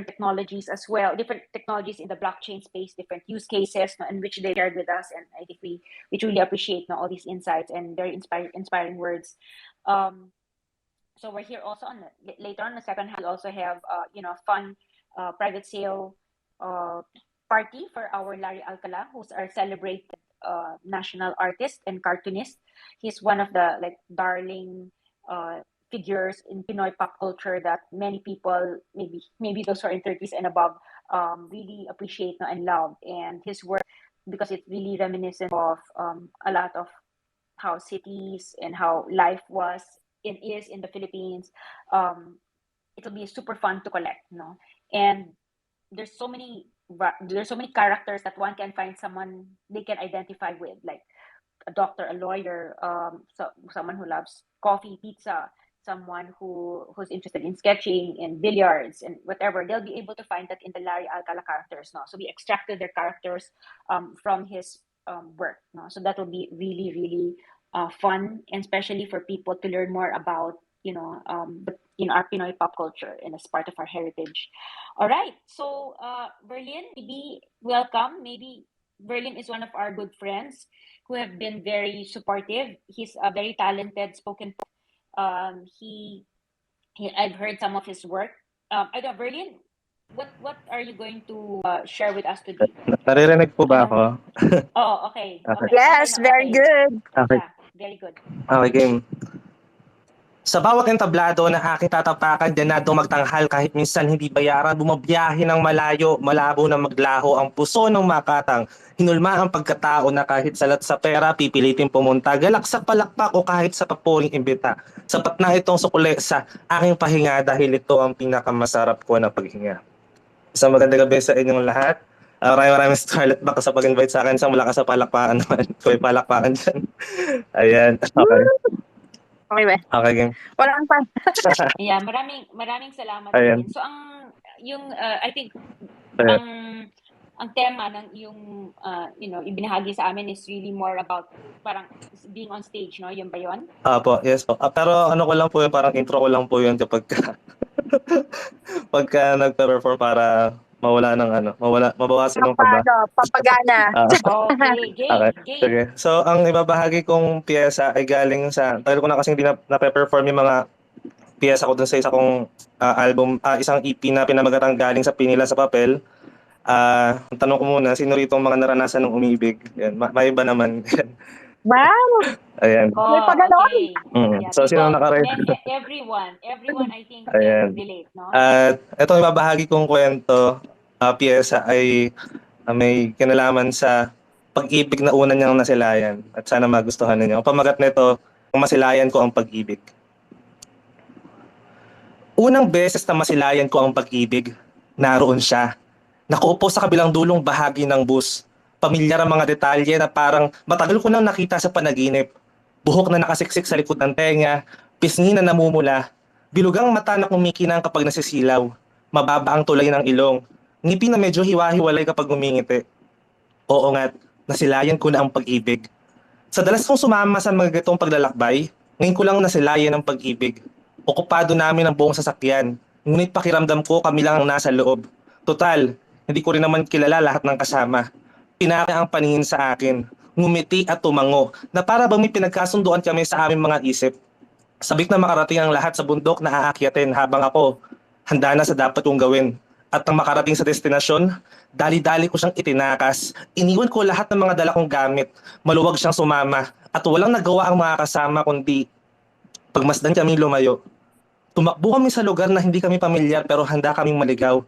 technologies as well, different technologies in the blockchain space, different use cases, no, and which they shared with us. And I think we truly appreciate, no, all these insights and very inspiring words. So we're here also later on the second half. We also have fun private sale party for our Larry Alcala, who's our celebrated national artist and cartoonist. He's one of the darling figures in Pinoy pop culture that many people, maybe those who are in 30s and above, really appreciate, no, and love. And his work, because it's really reminiscent of a lot of how cities and how life was and is in the Philippines. It'll be super fun to collect, and there's so many characters that one can find someone they can identify with. Like, a doctor, a lawyer, so someone who loves coffee, pizza, someone who's interested in sketching and billiards and whatever, they'll be able to find that in the Larry Alcala characters. No, so we extracted their characters from his work. No, so that will be really really fun, and especially for people to learn more about our Pinoy pop culture and as part of our heritage. All right, so Berlin, maybe welcome. Maybe Berlin is one of our good friends who have been very supportive. He's a very talented spoken. He I've heard some of his work. I don't Berlin. What are you going to share with us today? Naririnig po ba ako? Oh, okay. Okay. Okay. Okay, Yes, no, very okay. good. Okay. Yeah, very good. Okay, game. Sa bawat entablado na aking tatapakan, ganado magtanghal kahit minsan hindi bayaran, bumabiyahe ng malayo, malabo na maglaho ang puso ng makatang. Hinulma ang pagkatao na kahit salat sa pera, pipilitin pumunta, galak sa palakpak o kahit sa papuring imbita. Sapat na itong sukuli sa aking pahinga dahil ito ang pinakamasarap ko na paghinga. Isang magandang gabi sa inyong lahat. Maraming Scarlett Back sa pag-invite sa akin. Isang malakas sa palakpakan naman. Kung may palakpakan dyan. Ayan. Okay. Okay ba? Okay, game. Walang pa. Yeah, maraming salamat Ayan. din. So I think Ayan. ang tema ng yung ibinahagi sa amin is really more about parang being on stage, no? Yun ba yun? Po, yes po. Pero ano ko lang po yun, parang intro ko lang po yun kapag pagka nagpe-perform para mabawasan yung kaba. Papagana. Okay, Okay, game. sige. So, ang ibabahagi kong piyesa ay galing sa, tagal ko na kasing di na-perform yung mga piyesa ko dun sa isa kong album, isang EP na pinamagatang galing sa Pinila sa Papel. Ang tanong ko muna, sino rito ang mga naranasan ng umibig? Yan, may iba naman. Wow! Ayan. May paganon. Okay. Yeah, So, sino ang people, nakarecord? everyone I think Ayan. can relate, no? At itong ibabahagi kong kwento, piyesa ay may kinalaman sa pag-ibig na una niyang nasilayan at sana magustuhan ninyo. Ang pamagat nito, ang masilayan ko ang pag-ibig. Unang beses na masilayan ko ang pag-ibig, naroon siya. Nakaupo sa kabilang dulong bahagi ng bus. Pamilyar ang mga detalye na parang matagal ko nang nakita sa panaginip. Buhok na nakasiksik sa likod ng tenga, pisngi na namumula, bilugang mata na kumikinang kapag nasisilaw, mababa ang tulay ng ilong, ngipin na medyo hiwa-hiwalay kapag umingiti. Oo nga't, nasilayan ko na ang pag-ibig. Sa dalas kong sumama sa mga ganitong paglalakbay, ngayon ko lang nasilayan ang pag-ibig. Okupado namin ang buong sasakyan, ngunit pakiramdam ko kami lang ang nasa loob. Total, hindi ko rin naman kilala lahat ng kasama. Pinaka ang paningin sa akin, ngumiti at tumango, na para bang may pinagkasunduan kami sa aming mga isip. Sabik na makarating ang lahat sa bundok na aakyatin habang ako, handa na sa dapat kong gawin. At nang makarating sa destinasyon, dali-dali ko siyang itinakas. Iniwan ko lahat ng mga dala kong gamit. Maluwag siyang sumama at walang nagawa ang mga kasama kundi pagmasdan kaming lumayo. Tumakbo kami sa lugar na hindi kami pamilyar pero handa kaming maligaw.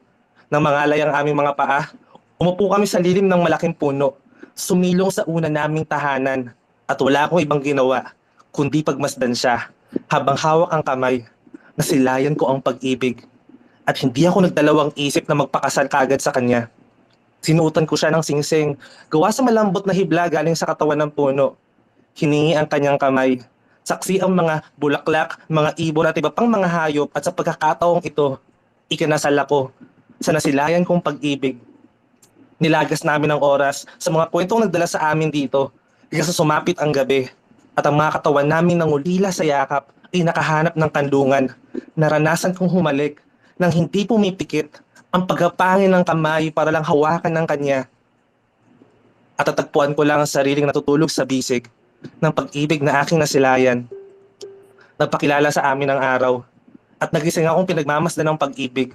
Nang mangalay ang aming mga paa, umupo kami sa lilim ng malaking puno. Sumilong sa una naming tahanan at wala akong ibang ginawa kundi pagmasdan siya. Habang hawak ang kamay, nasilayan ko ang pag-ibig. At hindi ako nagdalawang isip na magpakasal kagad sa kanya. Sinuotan ko siya ng singsing, gawa sa malambot na hibla galing sa katawan ng puno. Hiningi ang kanyang kamay. Saksi ang mga bulaklak, mga ibon at iba pang mga hayop at sa pagkakataong ito, ikinasal ako sa nasilayan kong pag-ibig. Nilagas namin ang oras sa mga kwentong nagdala sa amin dito. Hanggang sa sumapit ang gabi at ang mga katawan namin nangulila sa yakap ay nakahanap ng kandungan. Naranasan kong humalik nang hindi pumipikit ang paghapangin ng kamay para lang hawakan ng kanya. At tatagpuan ko lang ang sariling natutulog sa bisig ng pag-ibig na aking nasilayan. Nagpakilala sa amin ang araw at nagising akong pinagmamasdan ng pag-ibig.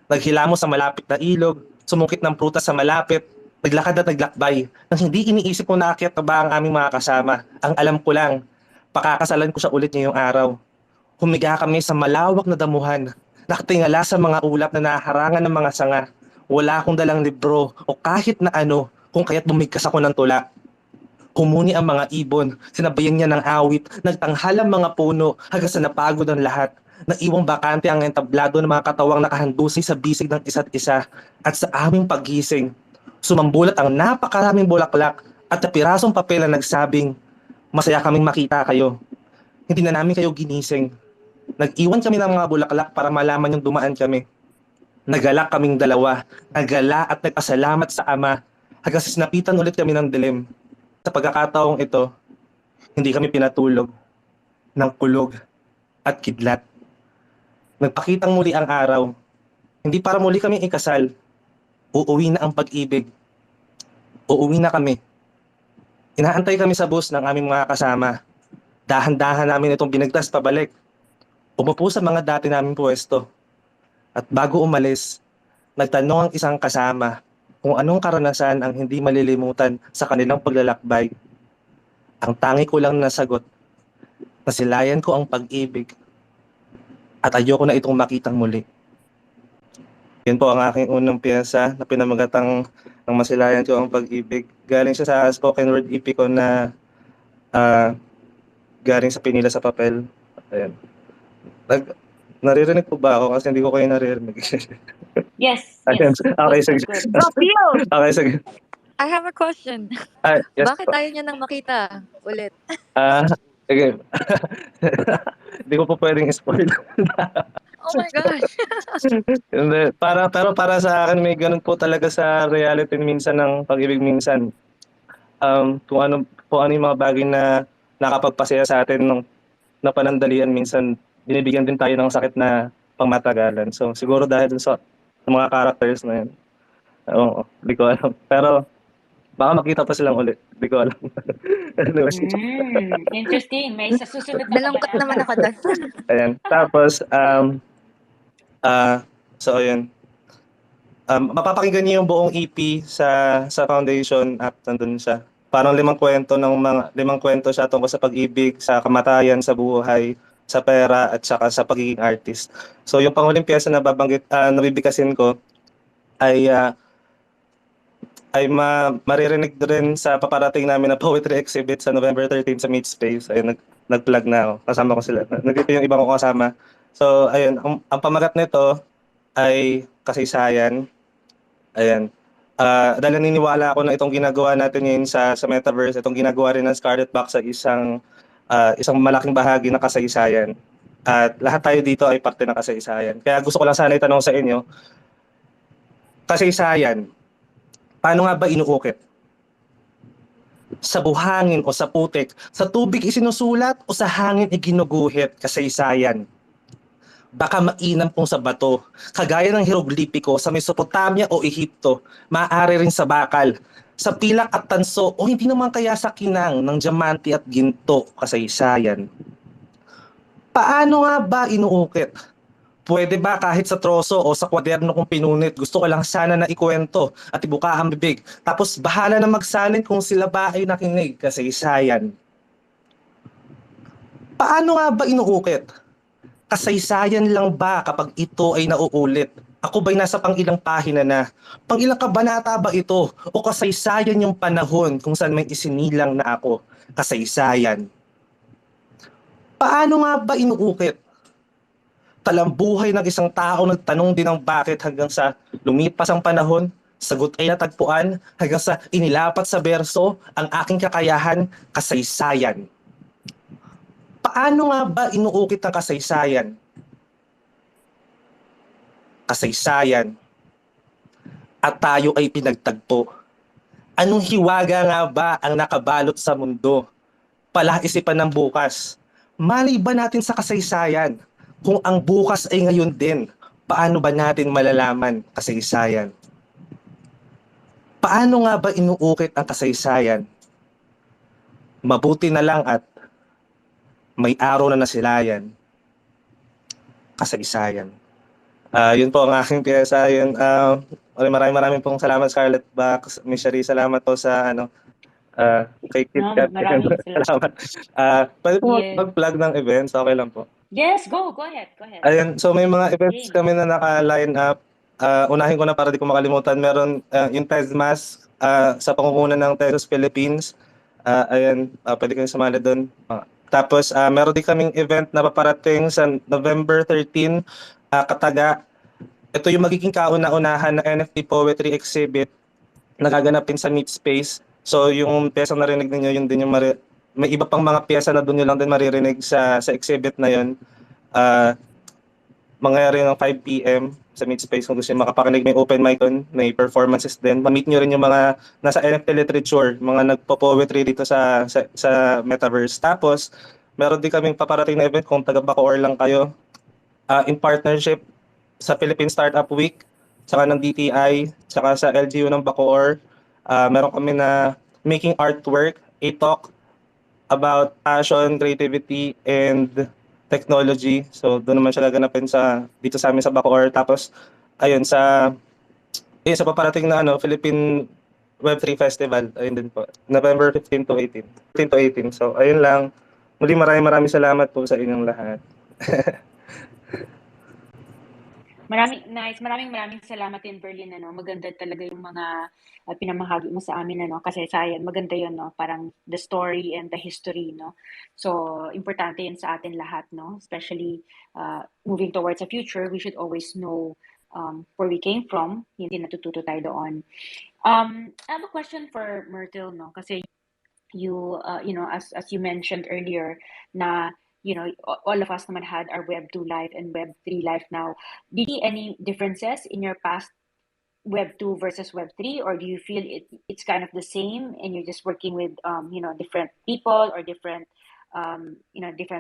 Naghilamos sa malapit na ilog, sumungkit ng prutas sa malapit, naglakad at naglakbay nang hindi iniisip ko na aakyat na ba ang aming mga kasama. Ang alam ko lang, pakakasalan ko siya ulit ngayong araw. Humiga kami sa malawak na damuhan, nakatingala sa mga ulap na naharangan ng mga sanga. Wala akong dalang libro o kahit na ano kung kaya't bumigkas ako ng tula. Humuni ang mga ibon, sinabayan niya ng awit, nagtanghal ang mga puno hanggang sa napagod ang lahat. Naiwang bakante ang entablado ng mga katawang nakahandusi sa bisig ng isa't isa at sa aming paggising. Sumambulat ang napakaraming bulaklak at na pirasong papel na nagsabing, Masaya kaming makita kayo. Hindi na namin kayo ginising. Nag-iwan kami ng mga bulaklak para malaman yung dumaan kami. Nagalak kaming dalawa. Nagala at nagpasalamat sa Ama. Hanggang sa sinapitan ulit kami ng dilim. Sa pagkakataong ito, hindi kami pinatulog ng kulog at kidlat. Nagpakitang muli ang araw. Hindi para muli kami ikasal. Uuwi na ang pag-ibig. Uuwi na kami. Inaantay kami sa bus ng aming mga kasama. Dahan-dahan namin itong binagtas pabalik. Umupo sa mga dati naming pwesto. At bago umalis, nagtanong ang isang kasama kung anong karanasan ang hindi malilimutan sa kanilang paglalakbay. Ang tangi ko lang nasagot, nasilayan ko ang pag-ibig at ayoko na itong makitang muli. Yan po ang aking unang piyesa na pinamagatang ng masilayan ko ang pag-ibig. Galing siya sa spoken word EP ko na galing sa Pinila sa Papel. Ayan. Naririnig po ba ako? Kasi hindi ko kayo naririnig. Yes. Ayan. Yes. Okay, sige. Good. Okay, sige. I have a question. Yes Bakit po. ayaw niya nang makita ulit? Sige. Hindi ko po pwedeng spoil. Oh my gosh. Hindi. Pero para sa akin, may ganun po talaga sa reality minsan ng pag-ibig minsan. Kung ano yung mga bagay na nakapagpasaya sa atin na panandalian, minsan binibigyan din tayo ng sakit na pangmatagalan. So siguro dahil dun sa mga characters na yun. Oo, hindi ko alam. Pero baka makita pa silang ulit. Hindi ko alam. Anyway. Interesting. May sa susunod na Nalungkot naman ako doon. Ayan. Tapos, so ayun. Mapapakinggan niyo yung buong EP sa foundation app, nandun siya. Parang 5 kwento siya tungkol sa pag-ibig, sa kamatayan, sa buhay, sa pera, at saka sa pagiging artist. So yung panghuling piyesa na nabibigkasin ko ay maririnig rin sa paparating namin na poetry exhibit sa November 13 sa Meet Space. Ayun, nag-plug na ako. Kasama ko sila. Nandito yung ibang ko kasama. So, ayun, ang pamagat nito ay kasaysayan. Ayan. Dahil naniniwala ako na itong ginagawa natin ngayon sa Metaverse, itong ginagawa rin ng Scarlet Box sa isang malaking bahagi ng kasaysayan. At lahat tayo dito ay parte ng kasaysayan. Kaya gusto ko lang sana itanong sa inyo, kasaysayan, paano nga ba inuukit? Sa buhangin o sa putik? Sa tubig isinusulat o sa hangin iginuguhit? Kasaysayan. Baka mainam kung sa bato, kagaya ng hieroglipiko sa Mesopotamia o Ehipto, maaari rin sa bakal, sa pilak at tanso o hindi naman kaya sa kinang ng diamante at ginto, kasaysayan. Paano nga ba inuukit? Pwede ba kahit sa troso o sa kwaderno kong pinunit, gusto ko lang sana na ikwento at ibuka ang bibig. Tapos bahala na magsalin kung sila ba ay nakinig, kasaysayan. Paano nga ba inuukit? Kasaysayan lang ba kapag ito ay nauulit? Ako ba'y nasa pang-ilang pahina na? Pang-ilang kabanata ba ito? O kasaysayan yung panahon kung saan may isinilang na ako? Kasaysayan. Paano nga ba inuukit? Talambuhay ng isang tao nagtanong din ng bakit hanggang sa lumipas ang panahon, sagot ay natagpuan hanggang sa inilapat sa berso ang aking kakayahan, kasaysayan. Paano nga ba inuukit ang kasaysayan? Kasaysayan. At tayo ay pinagtagpo. Anong hiwaga nga ba ang nakabalot sa mundo? Palaisipan ng bukas. Malay ba natin sa kasaysayan? Kung ang bukas ay ngayon din, paano ba natin malalaman kasaysayan? Paano nga ba inuukit ang kasaysayan? Mabuti na lang at may araw na nasilayan, kasaysayan. Yun po ang aking piyesa. Yun, maraming pong salamat, Scarlet Box. Miss Shari, salamat po sa kay KitKat. Maraming Salamat. Pwede po mag-plug ng events, okay lang po. Yes, go ahead. Ayun, so may mga events kami na naka-line up. Unahin ko na para di ko makalimutan. Meron yung TESMAS sa pangunguna ng TESOS Philippines. Ayan, pwede kayo sumali doon. Tapos meron din kaming event na paparating sa November 13, Kataga. Ito yung magiging kauna-unahan na NFT Poetry Exhibit na gaganapin sa Meet Space. So yung pyesang narinig ninyo, yun din yung may iba pang mga piyesa na doon nyo lang din maririnig sa exhibit na yun. Ah, mangyayari ng 5 p.m. sa Midspace kung gusto nyo makapakinig. May open mic doon, may performances din. Ma-meet nyo rin yung mga nasa NFT literature, mga nagpo-poetry dito sa Metaverse. Tapos, meron din kaming paparating na event kung taga Bacoor lang kayo. In partnership sa Philippine Startup Week, saka ng DTI, saka sa LGU ng Bacoor. Meron kami na making artwork, a talk about passion, creativity, and technology. So, doon naman siya gaganapin dito sa amin sa Bacoor. Tapos, ayun, sa paparating na Philippine Web3 Festival, ayun din po, November 15 to 18. 15 to 18. So, ayun lang. Muli maraming salamat po sa inyong lahat. Maraming salamat din, Berlin, maganda talaga yung mga pinamahagi mo sa amin, kasaysayan. Maganda yun, parang the story and the history, so importante yun sa atin lahat, especially moving towards the future. We should always know where we came from, hindi natututo tayo doon. I have a question for Myrtle, kasi as you mentioned earlier, na all of us naman had our Web 2 life and Web 3 life now. Did you see any differences in your past Web 2 versus Web 3, or do you feel it's kind of the same and you're just working with different people or different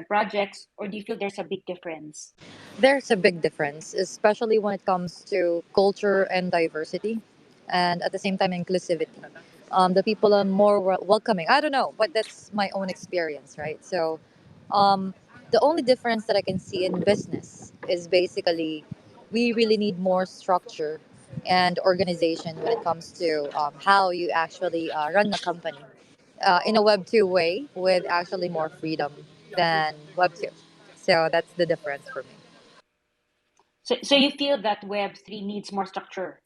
projects, or do you feel there's a big difference? There's a big difference, especially when it comes to culture and diversity, and at the same time, inclusivity. The people are more welcoming. I don't know, but that's my own experience, right? So, the only difference that I can see in business is basically we really need more structure and organization when it comes to how you actually run a company in a Web 2 way with actually more freedom than Web 2. So that's the difference for me. So you feel that Web 3 needs more structure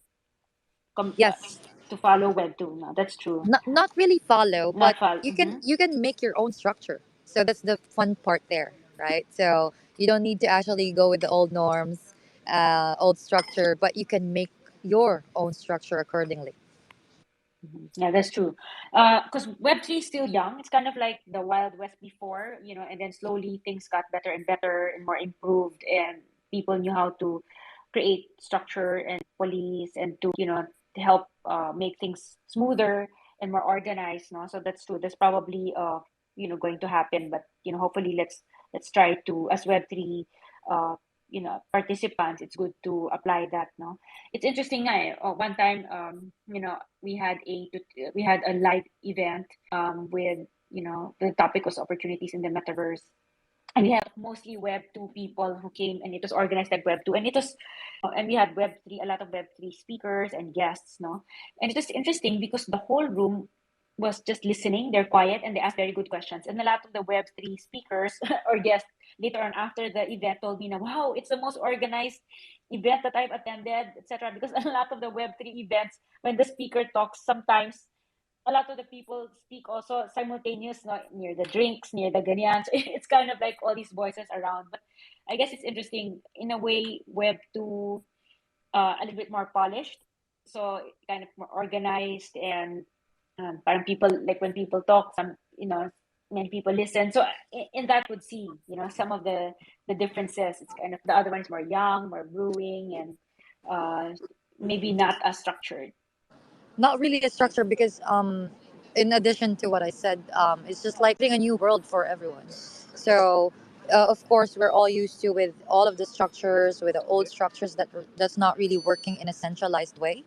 Yes, to follow Web 2? No, that's true. not really follow, but Not follow. you can make your own structure. So that's the fun part there, right? So you don't need to actually go with the old norms, old structure, but you can make your own structure accordingly. Yeah, that's true. Because Web3 is still young. It's kind of like the Wild West before, and then slowly things got better and better and more improved, and people knew how to create structure and police and to help make things smoother and more organized. No, so that's true. That's probably going to happen, but hopefully let's try to, as Web3 participants, it's good to apply that. No, it's interesting. One time, we had a live event with the topic was opportunities in the metaverse, and we have mostly Web 2 people who came, and it was organized like Web 2, and we had Web 3, a lot of Web 3 speakers and guests, no, and it was interesting because the whole room was just listening. They're quiet and they ask very good questions, and a lot of the Web 3 speakers or guests later on after the event told me, wow, it's the most organized event that I've attended, etc. Because a lot of the Web 3 events, when the speaker talks, sometimes a lot of the people speak also simultaneous, near the drinks, near the ganyan. So it's kind of like all these voices around. But I guess it's interesting in a way. Web 2 a little bit more polished, so kind of more organized, and parang people, like when people talk, many people listen. So in that would see some of the differences. It's kind of the other one is more young, more brewing, and maybe not as structured. Not really a structure because in addition to what I said, it's just like creating a new world for everyone. So of course we're all used to with all of the structures, with the old structures that's not really working in a centralized way.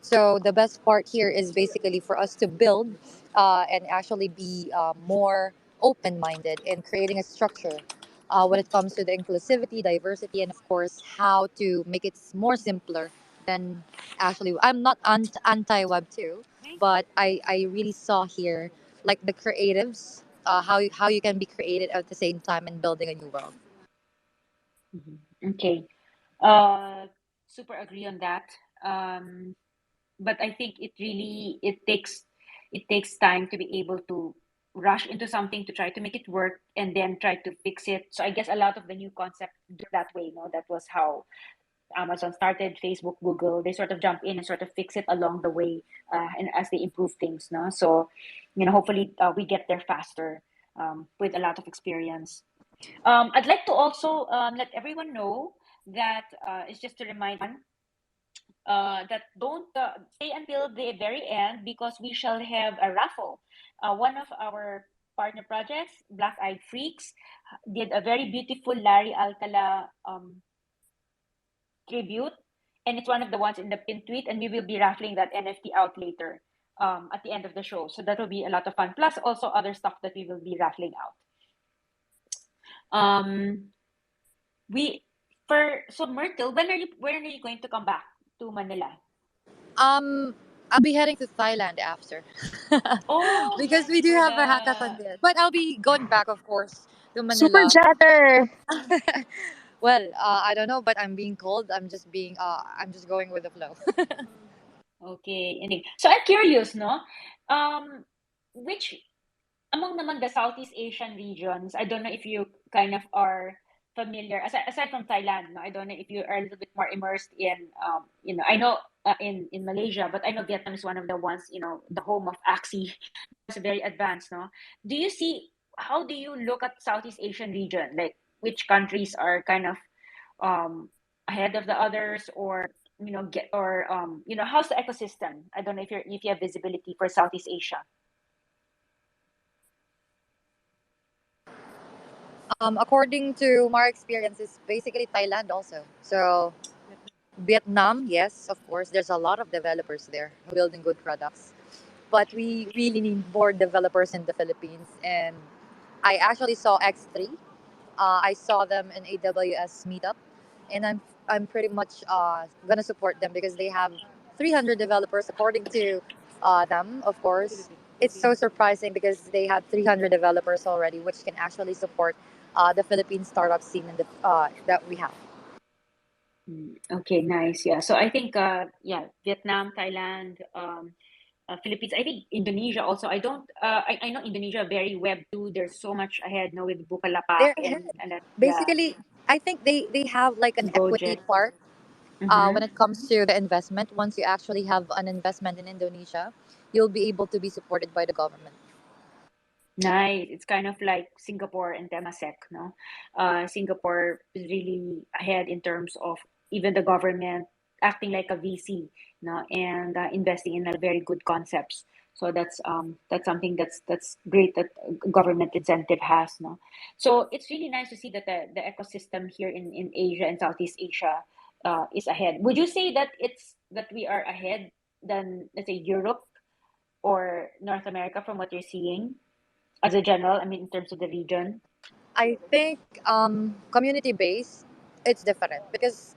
So the best part here is basically for us to build and actually be more open-minded in creating a structure when it comes to the inclusivity, diversity, and of course how to make it more simpler than actually. I'm not anti Web 2, but I really saw here like the creatives, how you can be creative at the same time and building a new world. Okay. Uh, Super agree on that. But I think it takes time to be able to rush into something to try to make it work and then try to fix it. So I guess a lot of the new concept do that way. That was how Amazon started, Facebook, Google. They sort of jump in and sort of fix it along the way, and as they improve things. No, so hopefully we get there faster. with a lot of experience. I'd like to also let everyone know that it's just to remind that don't stay until the very end because we shall have a raffle. One of our partner projects, Black Eyed Freaks, did a very beautiful Larry Alcala tribute, and it's one of the ones in the pin tweet, and we will be raffling that NFT out later at the end of the show. So that will be a lot of fun. Plus, also other stuff that we will be raffling out. We so Myrtle, when are you going to come back to Manila? I'll be heading to Thailand after Oh because yes, we do for have a hackathon the there. But I'll be going back, of course, to Super Manila. chatter. Well, I don't know, but I'm being cold. I'm just going with the flow. okay. So I'm curious, no? Which among naman the Southeast Asian regions, I don't know if you kind of are familiar, aside from Thailand, no, I don't know if you are a little bit more immersed in, I know in Malaysia, but I know Vietnam is one of the ones, the home of Axie. It's very advanced, no? How do you look at Southeast Asian region? Like which countries are kind of um, ahead of the others, or how's the ecosystem? I don't know if you have visibility for Southeast Asia. According to my experience, it's basically Thailand also. So Vietnam, yes, of course, there's a lot of developers there building good products. But we really need more developers in the Philippines. And I actually saw X3. I saw them in AWS meetup, and I'm pretty much gonna support them because they have 300 developers according to them. Of course, it's so surprising because they have 300 developers already, which can actually support the Philippine startup scene in the that we have. Okay, nice. Yeah. So I think Vietnam, Thailand, Philippines. I think Indonesia also. I know Indonesia very web too. There's so much ahead now with Bukalapak They're ahead. and yeah, Basically, I think they have like an equity Gojek. part when Mm-hmm. it comes to the investment. Once you actually have an investment in Indonesia, you'll be able to be supported by the government. Nice. It's kind of like Singapore and Temasek, no? Singapore is really ahead in terms of even the government acting like a VC, no, and investing in a very good concepts. So that's something that's great that government incentive has, no. So it's really nice to see that the ecosystem here in Asia and Southeast Asia is ahead. Would you say that we are ahead than, let's say, Europe or North America from what you're seeing? As a general, I mean, in terms of the region. I think community based, it's different because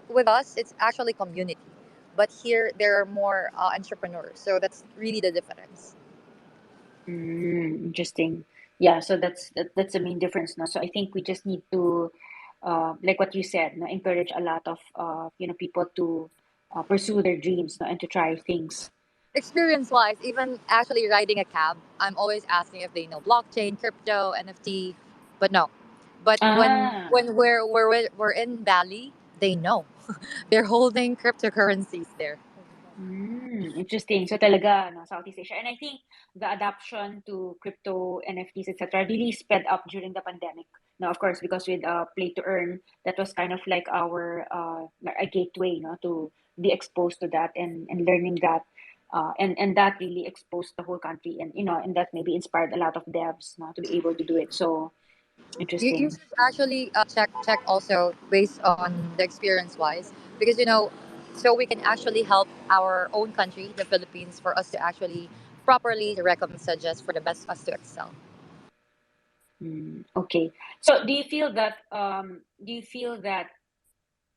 with us, it's actually community. But here, there are more entrepreneurs. So that's really the difference. Interesting. Yeah, so that's the main difference, no? So I think we just need to, like what you said, no, encourage a lot of people to pursue their dreams, no, and to try things. Experience wise, even actually riding a cab, I'm always asking if they know blockchain, crypto, NFT. But no. But Ah, we're in Bali, they know. They're holding cryptocurrencies there. interesting. So talaga, no, Southeast Asia. And I think the adoption to crypto, NFTs, etc., really sped up during the pandemic. Now, of course, because with play to earn, that was kind of like our like a gateway, no, to be exposed to that and learning that. And that really exposed the whole country, and and that maybe inspired a lot of devs, no, to be able to do it. So You interesting. should actually check also based on the experience wise because so we can actually help our own country, the Philippines, for us to actually properly recommend suggest for the best us to excel. Okay. So do you feel that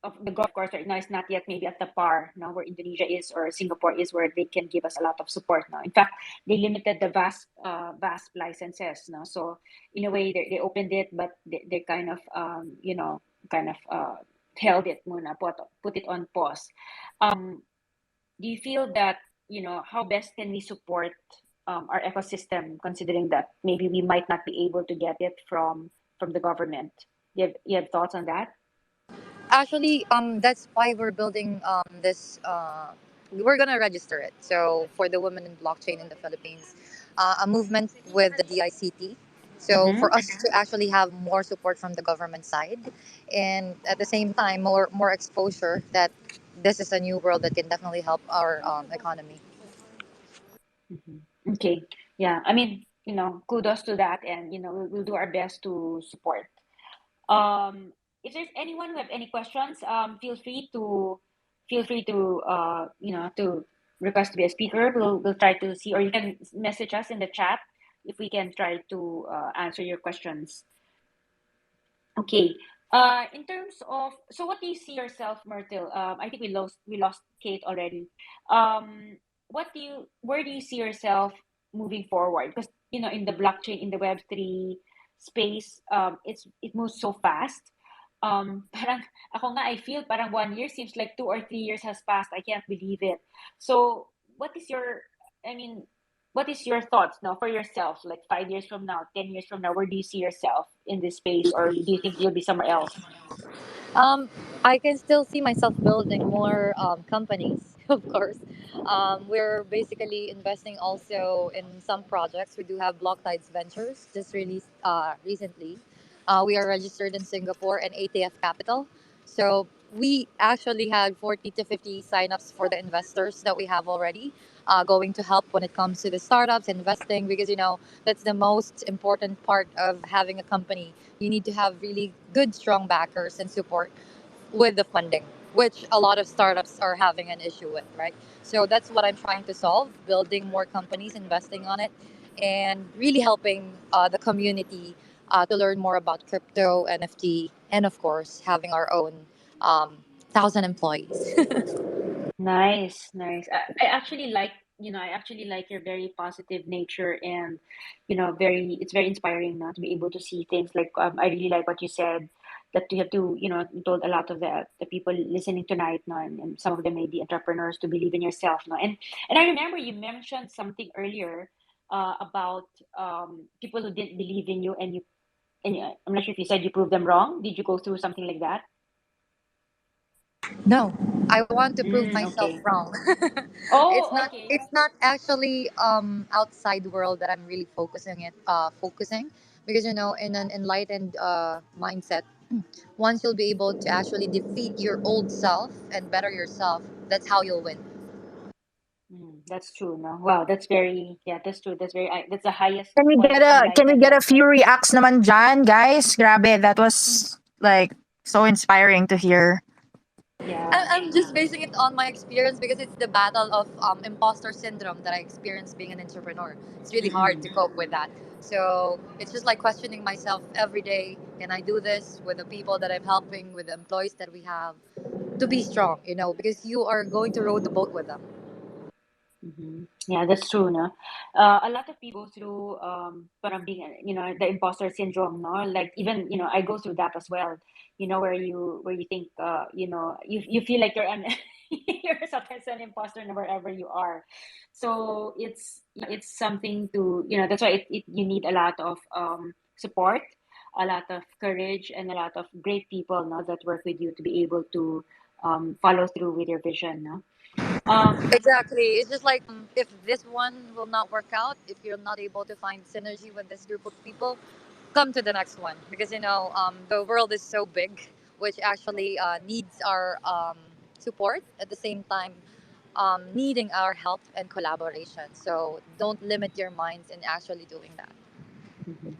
of the golf course right now is not yet maybe at the par now where Indonesia is or Singapore is, where they can give us a lot of support now. In fact, they limited the VASP licenses now. So in a way they opened it, but they kind of kind of held it muna, put it on pause. Do you feel that how best can we support our ecosystem, considering that maybe we might not be able to get it from the government? You have thoughts on that? Actually, that's why we're building this. We're gonna register it. So for the women in blockchain in the Philippines, a movement with the DICT. So Mm-hmm. for us to actually have more support from the government side, and at the same time more exposure that this is a new world that can definitely help our economy. Mm-hmm. Okay. Yeah. I mean, kudos to that, and we'll do our best to support. Um, if there's anyone who have any questions, feel free to request to be a speaker. We'll try to see, or you can message us in the chat if we can try to answer your questions. Okay. In terms of, so what do you see yourself, Myrtle? I think we lost Kate already. Where do you see yourself moving forward? Because in the blockchain, in the Web3 space, it moves so fast. Parang ako nga, I feel parang 1 year seems like 2 or 3 years has passed. I can't believe it. So, I mean, what is your thoughts now for yourself, like 5 years from now, 10 years from now? Where do you see yourself in this space, or do you think you'll be somewhere else? Um, I can still see myself building more companies, of course. We're basically investing also in some projects. We do have Block Tides Ventures, just released recently. We are registered in Singapore and ATF Capital. So we actually had 40 to 50 signups for the investors that we have already, going to help when it comes to the startups, investing, because that's the most important part of having a company. You need to have really good, strong backers and support with the funding, which a lot of startups are having an issue with, right? So that's what I'm trying to solve, building more companies, investing on it, and really helping the community to learn more about crypto, NFT, and of course, having our own 1,000 employees. Nice, nice. I actually like your very positive nature, and it's very inspiring now to be able to see things like, I really like what you said, that you have to, you told a lot of the people listening tonight now, and some of them may be entrepreneurs, to believe in yourself now. And I remember you mentioned something earlier about people who didn't believe in you, and I'm not sure if you said you proved them wrong. Did you go through something like that? No, I want to prove myself Okay. wrong. it's Oh, not okay. it's not actually outside world that I'm really focusing, because in an enlightened mindset, once you'll be able to actually defeat your old self and better yourself, that's how you'll win. That's true, no? Wow, yeah, that's true. That's the highest Can we point get of a can we get a enlightenment. few reacts naman dyan, guys? Grabe, that was like so inspiring to hear. Yeah. I'm just basing it on my experience, because it's the battle of imposter syndrome that I experienced being an entrepreneur. It's really hard to Mm-mm. cope with that. So it's just like questioning myself every day. Can I do this with the people that I'm helping, with the employees that we have, to be strong, because you are going to row the boat with them. Yeah, that's true, no? A lot of people go through parang being, the imposter syndrome, no? Like, even, I go through that as well. Where you think, you feel like you're sometimes an imposter wherever you are. So it's something to, that's why you need a lot of support, a lot of courage, and a lot of great people, no, that work with you to be able to follow through with your vision, no? Um, Exactly. It's just like, if this one will not work out, if you're not able to find synergy with this group of people, come to the next one, because the world is so big, which actually needs our support, at the same time needing our help and collaboration. So don't limit your minds in actually doing that. mhm.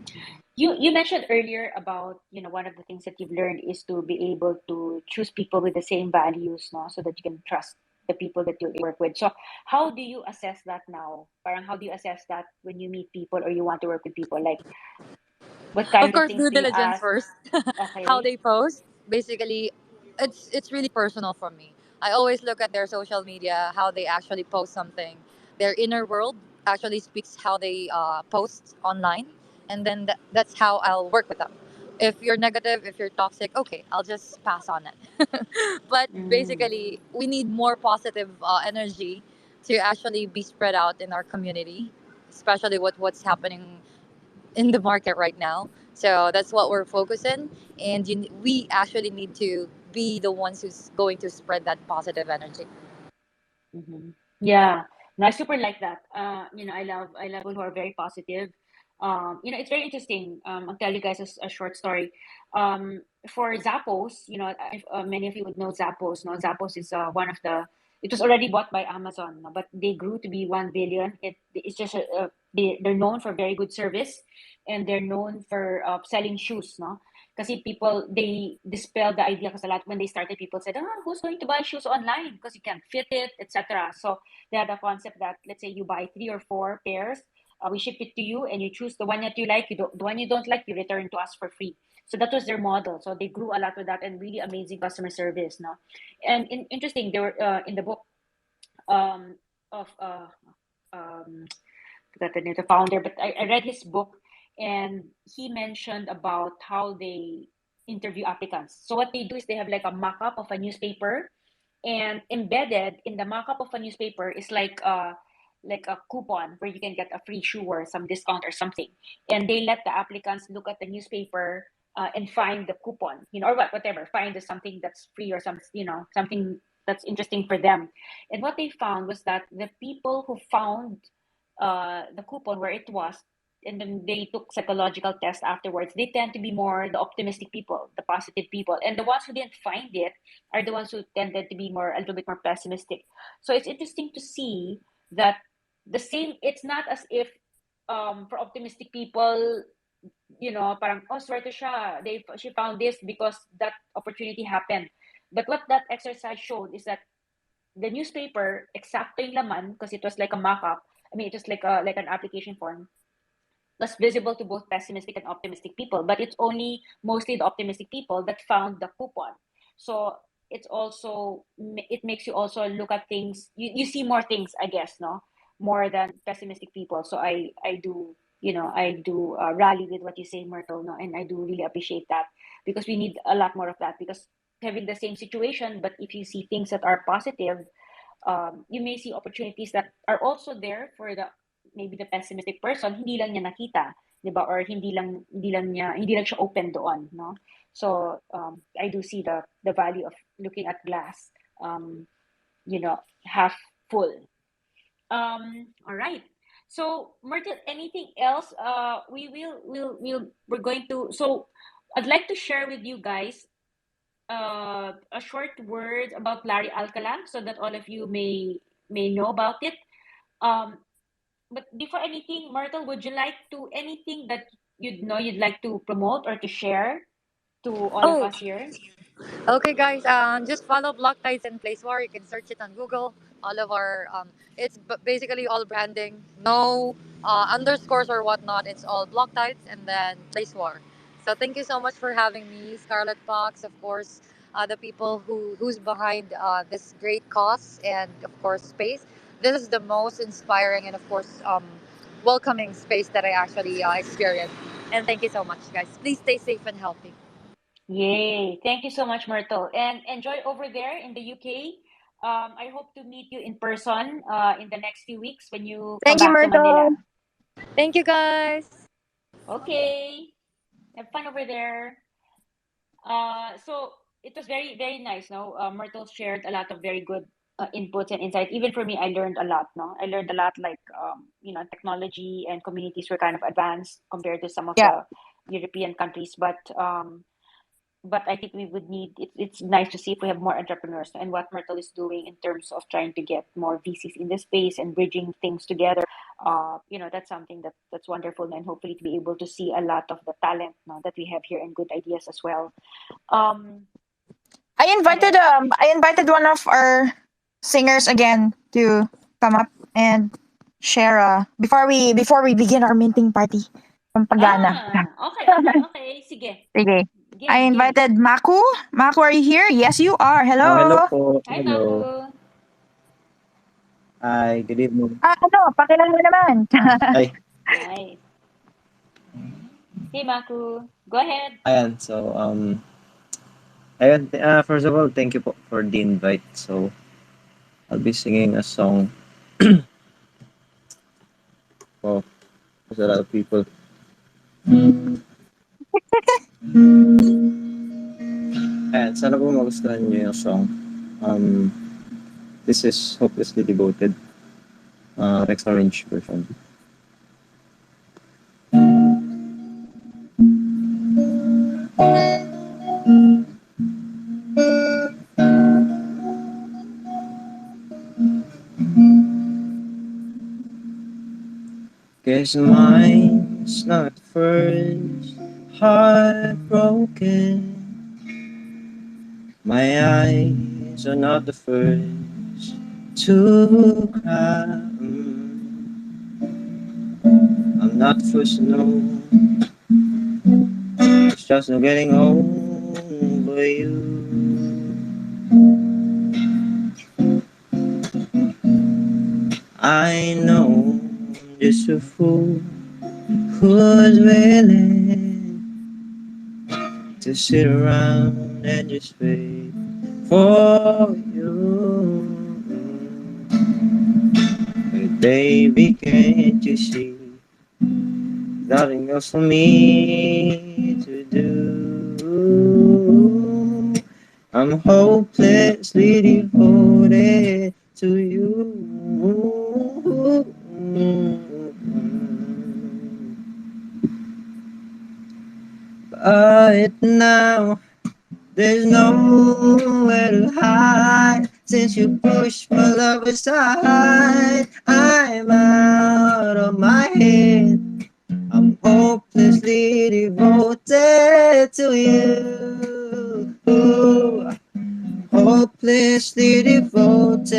You mentioned earlier about, one of the things that you've learned is to be able to choose people with the same values, no, so that you can trust the people that you'll work with. So how do you assess that now? Parang how do you assess that when you meet people or you want to work with people? Like, what Of kind of course, things due do you diligence ask? first. How Okay. they post, basically, it's really personal for me. I always look at their social media, how they actually post something. Their inner world actually speaks how they post online, and then that's how I'll work with them. If you're negative, if you're toxic, okay, I'll just pass on it. But Mm, basically, we need more positive energy to actually be spread out in our community, especially with what's happening in the market right now. So that's what we're focusing, and we actually need to be the ones who's going to spread that positive energy. yeah. No, I super like that. I love people who are very positive. It's very interesting. I'll tell you guys a short story. For Zappos, if, many of you would know Zappos. No, Zappos is one of the. It was already bought by Amazon, no, but they grew to be 1 billion. It's just they're known for very good service, and they're known for selling shoes. No, kasi people they dispelled the idea because a lot when they started, people said, who's going to buy shoes online because you can't fit it, etc. So they had a concept that let's say you buy 3 or 4 pairs, we ship it to you and you choose the one that you like. The one you don't like, you return to us for free. So that was their model. So they grew a lot with that and really amazing customer service. No, and interesting. They were in the book of forgot the name of the founder, but I read his book and he mentioned about how they interview applicants. So what they do is they have like a mock-up of a newspaper, and embedded in the mock-up of a newspaper is like a coupon where you can get a free shoe or some discount or something. And they let the applicants look at the newspaper and find the coupon, or whatever, find something that's free or something that's interesting for them. And what they found was that the people who found the coupon where it was, and then they took psychological tests afterwards, they tend to be more the optimistic people, the positive people. And the ones who didn't find it are the ones who tended to be a little bit more pessimistic. So it's interesting to see that it's not as if for optimistic people, parang, oh, swerte siya. She found this because that opportunity happened. But what that exercise showed is that the newspaper, exacto yung laman, because it was like a mock-up. I mean, it was like an application form, was visible to both pessimistic and optimistic people, but it's only mostly the optimistic people that found the coupon. So it makes you also look at things. You see more things, I guess, no, more than pessimistic people. So I do rally with what you say, Myrtle, no, and I do really appreciate that because we need a lot more of that because having the same situation, but if you see things that are positive, you may see opportunities that are also there for maybe the pessimistic person, hindi lang niya nakita, 'di ba? Or hindi lang siya open doon, no? So I do see the value of looking at glass, half full. All right. So Myrtle, anything else? We're going to. So I'd like to share with you guys a short word about Larry Alcala so that all of you may know about it. But before anything, Myrtle, would you like to anything that you'd like to promote or to share to all of Oh, us here? okay, guys. Just follow Block Tides and Place War. You can search it on Google. All of our it's basically all branding. No underscores or whatnot. It's all Block Tides and then Place War. So thank you so much for having me, Scarlet Fox. Of course, the people who's behind this great cause and of course space. This is the most inspiring and of course welcoming space that I actually experienced. And thank you so much, guys. Please stay safe and healthy. Yay! Thank you so much, Myrtle, and enjoy over there in the UK. I hope to meet you in person in the next few weeks when you come Thank you, back to Myrtle. Manila. Thank you, guys. Okay, have fun over there. So it was very, very nice. No, Myrtle shared a lot of very good inputs and insight. Even for me, I learned a lot. No, I learned a lot. Like technology and communities were kind of advanced compared to some of Yeah. the European countries. But I think we would need. It's nice to see if we have more entrepreneurs and what Myrtle is doing in terms of trying to get more VCs in this space and bridging things together. That's something that's wonderful, and hopefully to be able to see a lot of the talent now that we have here and good ideas as well. Um, okay. I invited one of our singers again to come up and share before we begin our minting party from Pagana. Okay. Sige. Sige. I Game, game. invited Maku. Maku, are you here? Yes, you are. Hello Hello. po. Hi, Hello. Maku. Hi, good evening. Pakilala mo naman. Ay, Nice. Hey, Maku. Go ahead. ayan. So, ayun, first of all, thank you po for the invite. So, I'll be singing a song for a lot of people. Ayan, sana po magustuhan niyo yung song. This is Hopelessly Devoted, next arranged version. Guess mine's not the first heartbroken. My eyes are not the first to cry. I'm not the first to know. It's just not getting over you. I know I'm just a fool who's willing to sit around and just wait for you. But baby, can't you see? Nothing else for me to do. I'm hopelessly devoted to you. But now there's nowhere to hide since you pushed my love aside. I'm out of my head. I'm hopelessly devoted to you. Hopelessly devoted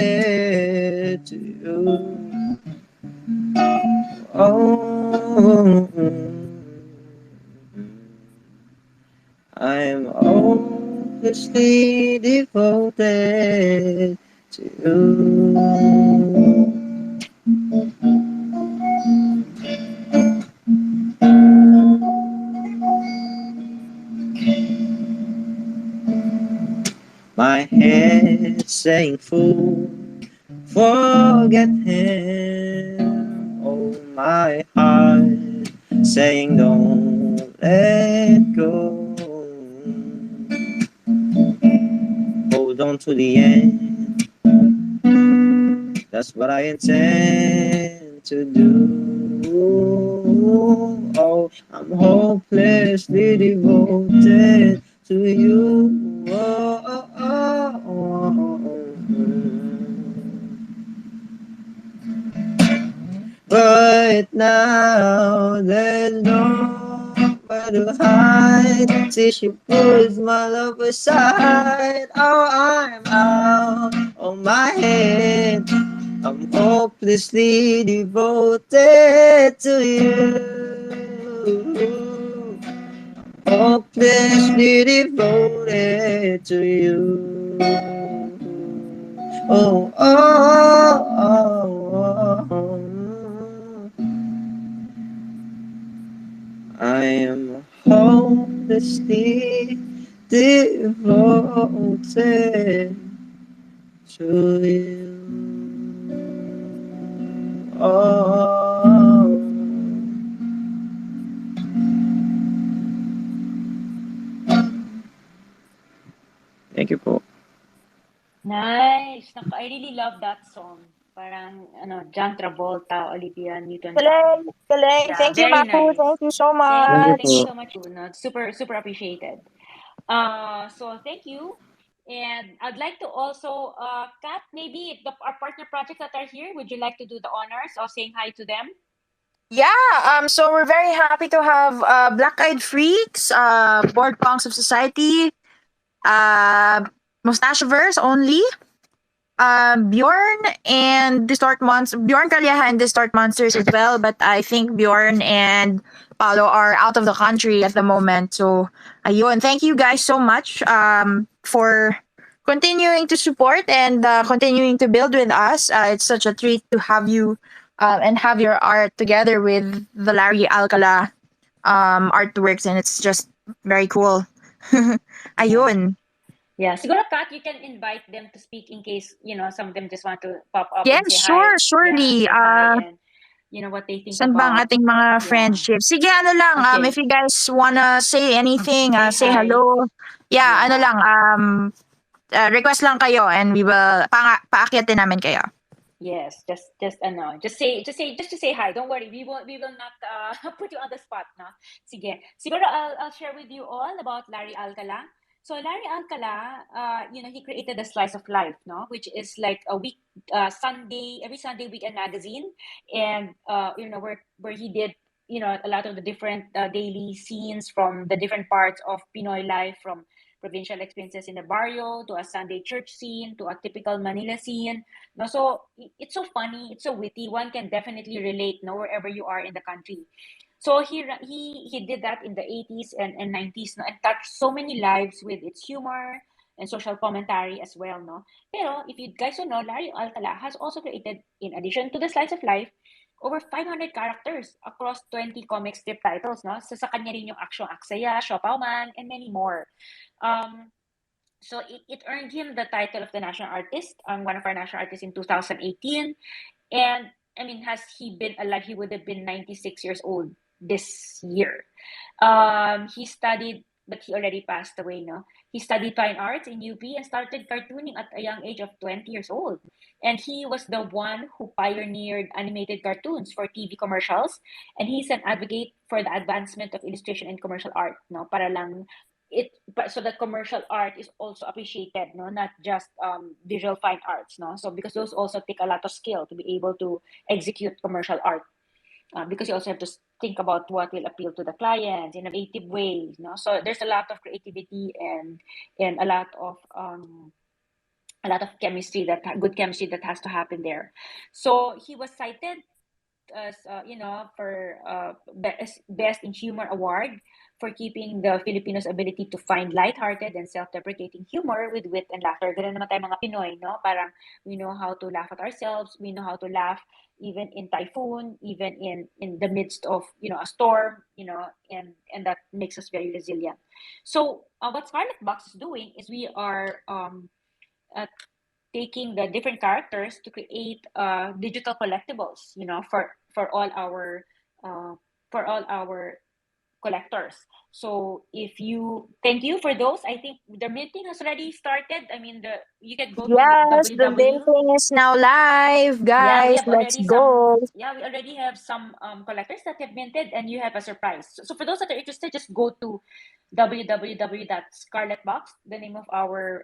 to you. Oh, I'm hopelessly devoted to you. My head saying fool, forget him. Oh, my heart saying don't let go. Hold on to the end. That's what I intend to do. Oh, I'm hopelessly devoted to you. But now there's nowhere to hide. See, she puts my love aside. Oh, I'm out on my head. I'm hopelessly devoted to you. Hopelessly devoted to you. Oh. I am hopelessly devoted to you. Oh. Thank you po. Nice. I really love that song. Parang John Travolta, Olivia Newton-John. Galing, galing. Yeah, Thank you, very Mapu. nice. Thank you so Thank Thank you. you Thank you much. po. so much, Yu. No, super appreciated. So thank you. And I'd like to also, Kat, maybe our partner projects that are here, would you like to do the honors of saying hi to them? Yeah, so we're very happy to have Black Eyed Freaks, Board Punks of Society, uh, Mustacheverse only, Bjorn and Bjorn Kalyaha and Distort Monsters as well. But I think Bjorn and Paolo are out of the country at the moment. So, ayun. Thank you guys so much for continuing to support and continuing to build with us. It's such a treat to have you and have your art together with the Larry Alcala artworks, and it's just very cool. Yeah. Ayun. Yeah. Siguro, Kat, you can invite them to speak in case, some of them just want to pop up Yeah, and say sure, hi. Yeah, surely. say hi and, what they think Saan ba ang about. ating mga Yeah. friendship? Sige, ano lang, if Okay. you guys wanna say anything, Say say hi. hello. Yeah, ano Yeah. lang, request lang kayo and we will, paakyatin namin kayo. Yes, just to say hi. Don't worry, we will not put you on the spot, no? Sige. Siguro I'll share with you all about Larry Alcala. So Larry Alcala, he created a Slice of Life, no, which is like a every Sunday weekend magazine, and where he did a lot of the different daily scenes from the different parts of Pinoy life, from provincial experiences in the barrio to a Sunday church scene to a typical Manila scene. No, so it's so funny, it's so witty. One can definitely relate, no, wherever you are in the country. So he did that in the 80s and 90s, no, and touched so many lives with its humor and social commentary as well, no. Pero if you guys don't know, Larry Alcala has also created, in addition to the Slice of Life, over 500 characters across 20 comic strip titles, no. So sa kanya rin yung Aksyon Aksaya, Siopaw Man, and many more. So it earned him the title of the national artist, one of our national artists in 2018. And I mean, has he been alive, he would have been 96 years old this year. He studied, but he already passed away, no? He studied fine arts in UP and started cartooning at a young age of 20 years old. And he was the one who pioneered animated cartoons for TV commercials. And he's an advocate for the advancement of illustration and commercial art, no? Para lang but so that commercial art is also appreciated, no, not just visual fine arts, no. So because those also take a lot of skill to be able to execute commercial art, because you also have to think about what will appeal to the client in innovative ways, no. So there's a lot of creativity and a lot of chemistry, good chemistry that has to happen there. So he was cited as for best in humor award for keeping the Filipinos' ability to find lighthearted and self-deprecating humor with wit and laughter. Ganun naman tayo mga Pinoy, no? Parang we know how to laugh at ourselves. We know how to laugh even in typhoon, even in the midst of a storm, and that makes us very resilient. So what Scarlet Box is doing is we are taking the different characters to create digital collectibles, for all our collectors. So thank you for those. I think the minting has already started. I mean, you can go to Yes, the www. minting is now live, Yeah, we guys. have Let's already go. we already have some collectors that have minted, and you have a surprise. So for those that are interested, just go to www.scarletbox, the name of our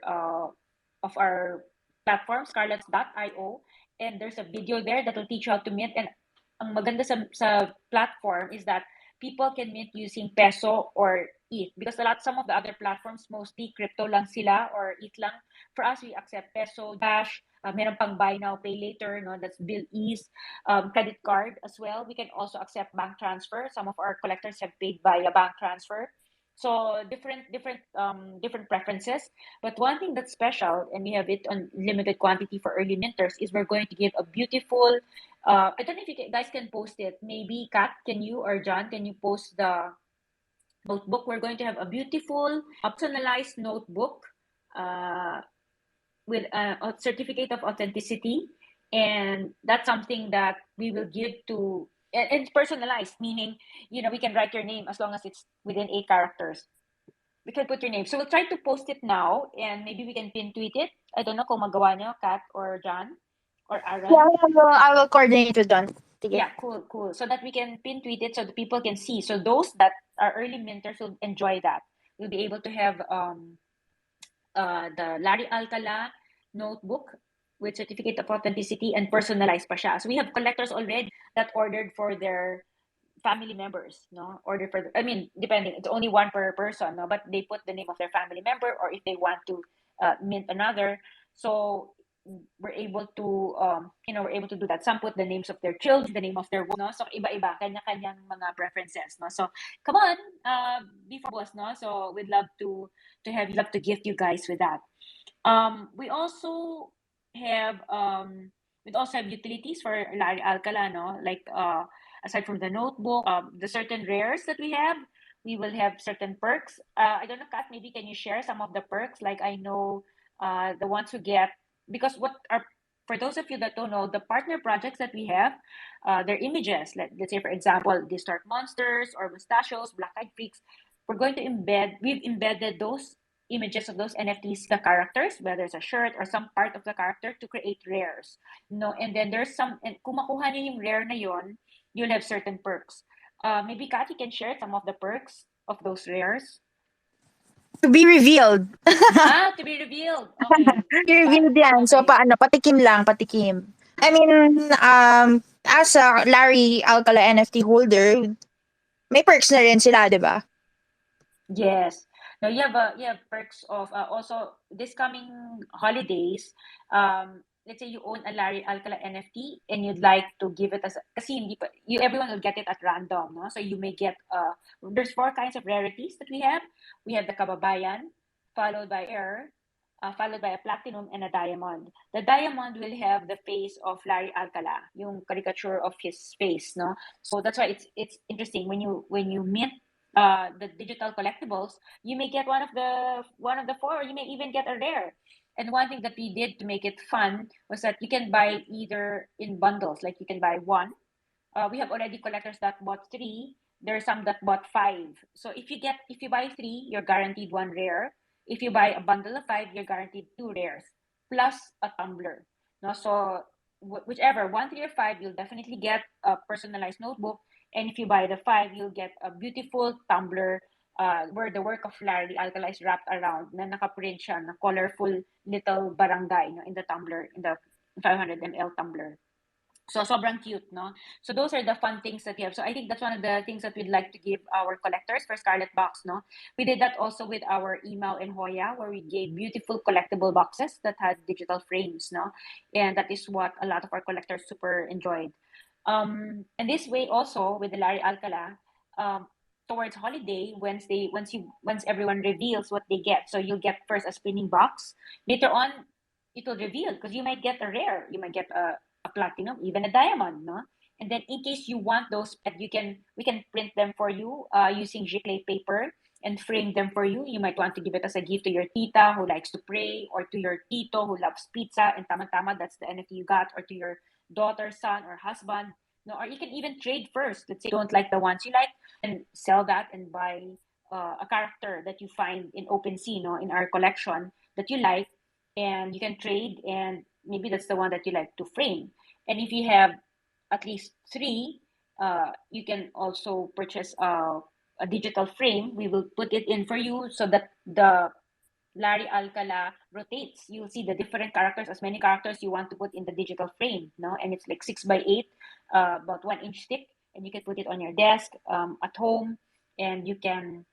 platform, scarlets.io, and there's a video there that will teach you how to mint. And ang maganda sa platform is that people can mint using peso or ETH, because some of the other platforms mostly crypto lang sila or ETH lang. For us, we accept peso, dash, meron pang buy now, pay later, no, that's Bill Ease, credit card as well. We can also accept bank transfer. Some of our collectors have paid via bank transfer. So different preferences. But one thing that's special, and we have it on limited quantity for early minters, is we're going to give a beautiful. I don't know if you guys can post it. Maybe Kat, can you, or John, can you post the notebook? We're going to have a beautiful personalized notebook with a certificate of authenticity, and that's something that we will give to. And it's personalized, meaning we can write your name as long as it's within 8 characters. We can put your name. So we'll try to post it now, and maybe we can pin tweet it. I don't know kung magawa niyo, Kat or John or Aaron. Yeah, I will coordinate with John. Sige. Yeah, cool. So that we can pin tweet it so the people can see. So those that are early minters will enjoy that. We'll be able to have the Larry Alcala notebook with certificate of authenticity and personalized pa siya. So we have collectors already that ordered for their family members, no? Depending, it's only one per person, no? But they put the name of their family member, or if they want to mint another. So we're able to do that. Some put the names of their children, the name of their no. So iba-iba, kanya-kanyang mga preferences, no. So come on, before boss, no. So we'd love to gift you guys with that. We also have utilities for Larry Alcala, no. Like aside from the notebook, the certain rares that we have, we will have certain perks. I don't know, Kat, maybe can you share some of the perks? Like I know the ones who get, because for those of you that don't know, the partner projects that we have, their images, let's say for example, Distort Monsters or Mustachios, Black Eyed Freaks, we've embedded those images of those NFTs, the characters, whether it's a shirt or some part of the character, to create rares. No, and then there's some, and kung makuha niyo yung rare na yon, you'll have certain perks. Maybe Kathy can share some of the perks of those rares. To be revealed. To be revealed. Okay. Be revealed yan. So, Okay. paano? Patikim lang, patikim. I mean, as a Larry Alcala NFT holder, may perks na rin sila, di ba? Yes. Now you have perks of also this coming holidays. Let's say you own a Larry Alcala NFT and you'd like to give it as kasi hindi pa, you everyone will get it at random, no? So you may get there's four kinds of rarities that we have. We have the kababayan, followed by air, followed by a platinum and a diamond. The diamond will have the face of Larry Alcala, yung caricature of his face, no? So that's why it's interesting when you mint the digital collectibles, you may get one of the four, or you may even get a rare. And one thing that we did to make it fun was that you can buy either in bundles, like you can buy one. We have already collectors that bought three. There are some that bought five. So if you buy three, you're guaranteed one rare. If you buy a bundle of five, you're guaranteed two rares plus a tumbler. No, so whichever one, three, or five, you'll definitely get a personalized notebook. And if you buy the five, you'll get a beautiful tumbler where the work of Larry Alcala is wrapped around na nakaprint siya na colorful little barangay, no, in the tumbler, in the 500 ml tumbler. So sobrang cute, no? So those are the fun things that we have. So I think that's one of the things that we'd like to give our collectors for Scarlet Box, no? We did that also with our email in Hoya, where we gave beautiful collectible boxes that had digital frames, no? And that is what a lot of our collectors super enjoyed. And this way also with the Larry Alcala, towards holiday, once everyone reveals what they get, so you'll get first a spinning box. Later on, it will reveal because you might get a rare, you might get a platinum, even a diamond, no? And then in case you want those, we can print them for you using giclée paper and frame them for you. You might want to give it as a gift to your tita who likes to pray, or to your tito who loves pizza, and tama-tama, that's the NFT you got, or to your daughter, son, or husband. No, or you can even trade first. Let's say you don't like the ones you like, and sell that and buy a character that you find in OpenSea, no, in our collection that you like, and you can trade, and maybe that's the one that you like to frame. And if you have at least three, you can also purchase a digital frame. We will put it in for you so that the Larry Alcala rotates. You'll see the different characters, as many characters you want to put in the digital frame, no? And it's like 6 by 8, about 1 inch thick, and you can put it on your desk, at home, and you can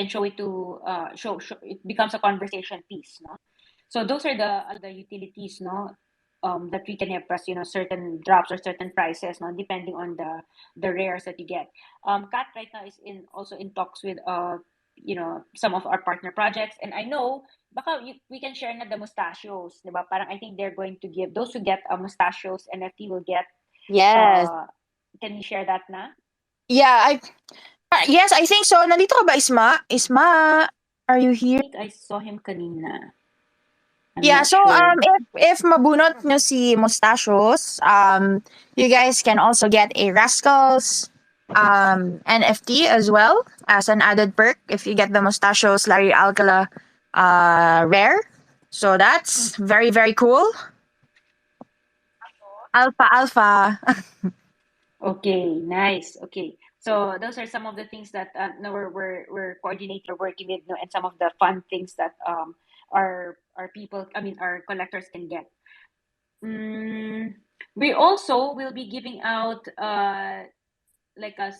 show it to show it becomes a conversation piece, no? So those are the utilities, no, that we can have plus, certain drops or certain prices, no, depending on the rares that you get. Kat right now is also in talks with some of our partner projects, and I know baka we can share na the mustachios, diba? Parang I think they're going to give those who get a mustachios NFT will get. Yes. Can you share that na? Yeah, yes, I think so. Nandito ka ba, Isma? Isma, are you I here? think I saw him kanina. I'm Yeah, not so sure. if mabunot nyo si Mustachios, you guys can also get a Rascals NFT as well as an added perk if you get the Mustachios Larry Alcala rare. So that's very, very cool. Alpha Alpha. Okay, nice. Okay. So those are some of the things that no, we're coordinating, we're working with, no, and some of the fun things that our people, I mean, our collectors can get. Mm, we also will be giving out like a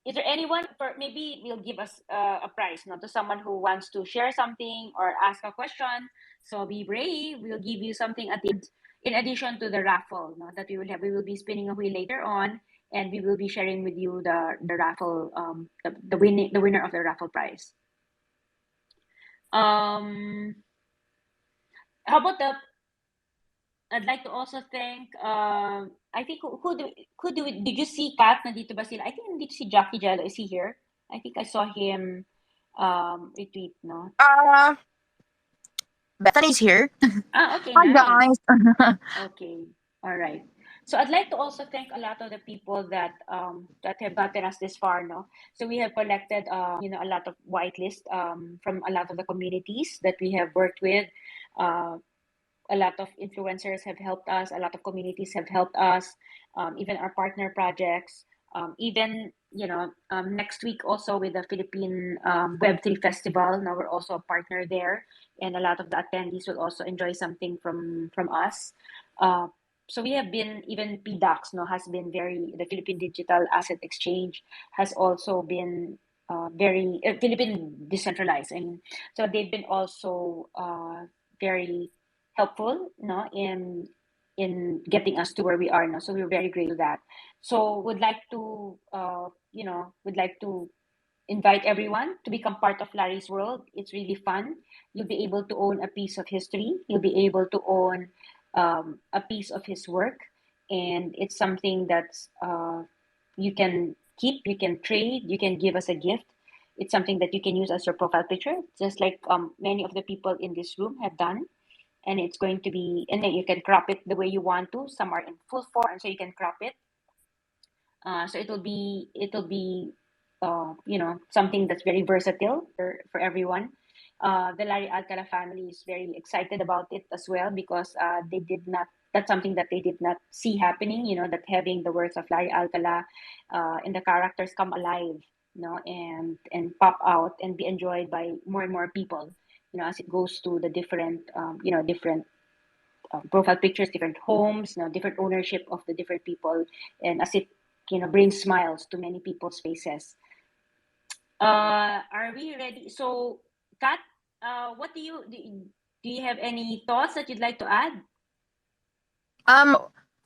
is there anyone, for maybe we'll give us a prize, no, to someone who wants to share something or ask a question. So be brave. We'll give you something at the end, in addition to the raffle, no, that we will have. We will be spinning a wheel later on, and we will be sharing with you the raffle, the winner of the raffle prize. How about the? I'd like to also thank. I think did you see Kat? Nandito ba sila? I think nandito si Jackie Jello. Is he here? I think I saw him retweet, no? Bethany's here. Okay, Hi nice. guys. Okay, all right. So I'd like to also thank a lot of the people that have gotten us this far, no. So we have collected, a lot of whitelist from a lot of the communities that we have worked with. Uh, a lot of influencers have helped us. A lot of communities have helped us. Even our partner projects. Even next week also with the Philippine Web3 Festival. Now we're also a partner there, and a lot of the attendees will also enjoy something from us. Uh, so we have been, even PDAX, no, has been very, the Philippine Digital Asset Exchange has also been very Philippine decentralized. I mean, so they've been also very helpful, no, in getting us to where we are now. So we're very grateful for that. So would like to invite everyone to become part of Larry's world. It's really fun. You'll be able to own a piece of history. You'll be able to own a piece of his work, and it's something that's you can keep, you can trade, you can give as a gift. It's something that you can use as your profile picture, just like many of the people in this room have done. And it's going to be, and then you can crop it the way you want to. Some are in full form, so you can crop it. So it'll be something that's very versatile for everyone. The Larry Alcala family is very excited about it as well, because they did not. That's something that they did not see happening. That having the words of Larry Alcala and the characters come alive, and pop out and be enjoyed by more and more people. As it goes to the different profile pictures, different homes, different ownership of the different people, and as it brings smiles to many people's faces. Are we ready? So, Kat, what do you have any thoughts that you'd like to add? Um,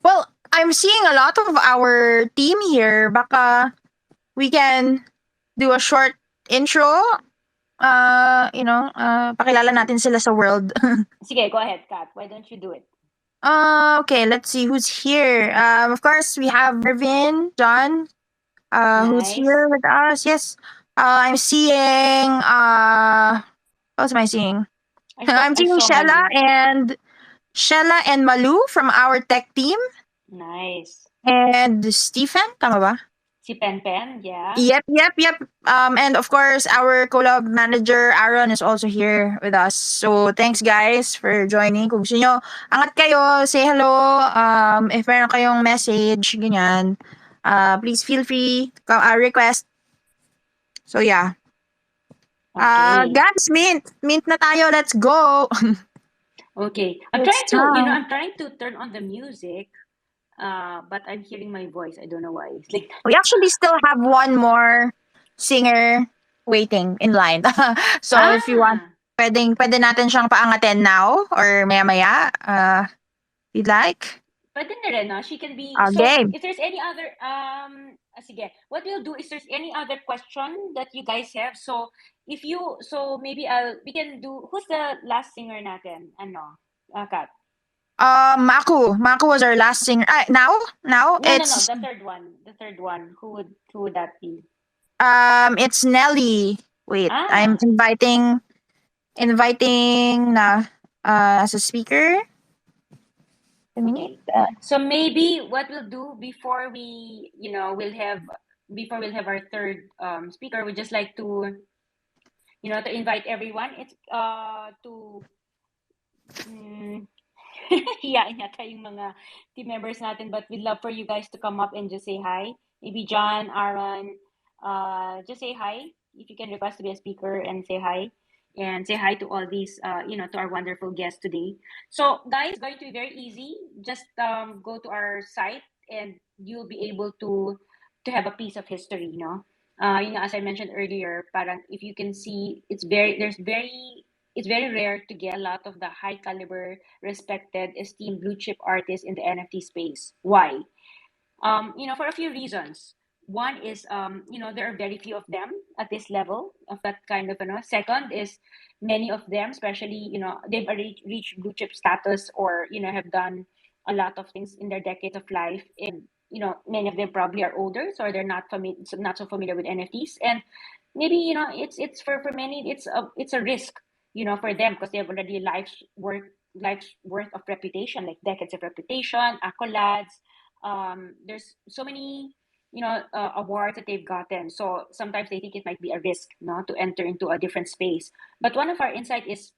well, I'm seeing a lot of our team here. Baka we can do a short intro. Pakilala natin sila sa world. Sige, go ahead, Kat. Why don't you do it? Okay, let's see who's here. Of course, we have Mervin, John, who's Nice. here with us. Yes. I'm seeing, what else am I seeing? I'm seeing saw Malu. Shella and Malu from our tech team. Nice. And Stephen, tama ba? Si Pen Pen, yeah. Yep. And of course, our collab manager, Aaron, is also here with us. So, thanks guys for joining. Kung gusto nyo, angat kayo, say hello. If meron kayong message, ganyan, please feel free to request. So, yeah. Okay. Guys, mint na tayo. Let's go. Okay. I'm trying to turn on the music, but I'm hearing my voice. I don't know why. It's like We actually still have one more singer waiting in line. So, if you want, pwede natin siyang paangatin now or maya-maya. You'd like? Pwede na rin, no? She can be. Okay. So, if there's any other, sige, what we'll do is there's any other question that you guys have. So, maybe we can do, who's the last singer natin? Ano? Kat? Maku was our last singer. Now No, it's the third one. Who would that be? It's Nelly. Wait, I'm inviting na as a speaker. Okay. So maybe what we'll do before we'll have our third speaker, we just like to to invite everyone. It's to hiyain yata yung mga team members natin, but we'd love for you guys to come up and just say hi. Maybe John, Aaron, just say hi. If you can request to be a speaker and say hi. And say hi to all these, to our wonderful guests today. So, guys, it's going to be very easy. Just go to our site, and you'll be able to have a piece of history. As I mentioned earlier, parang if you can see, it's very rare to get a lot of the high caliber, respected, esteemed blue chip artists in the NFT space. Why? For a few reasons. One is, there are very few of them at this level of that kind of, Second is many of them, especially, they've already reached blue chip status, or, have done a lot of things in their decades of life. And, many of them probably are older, so they're not not so familiar with NFTs. And maybe, it's for many, it's a risk, for them, because they have already life's worth of reputation, like decades of reputation, accolades, there's so many awards that they've gotten. So sometimes they think it might be a risk, no, to enter into a different space. But one of our insight is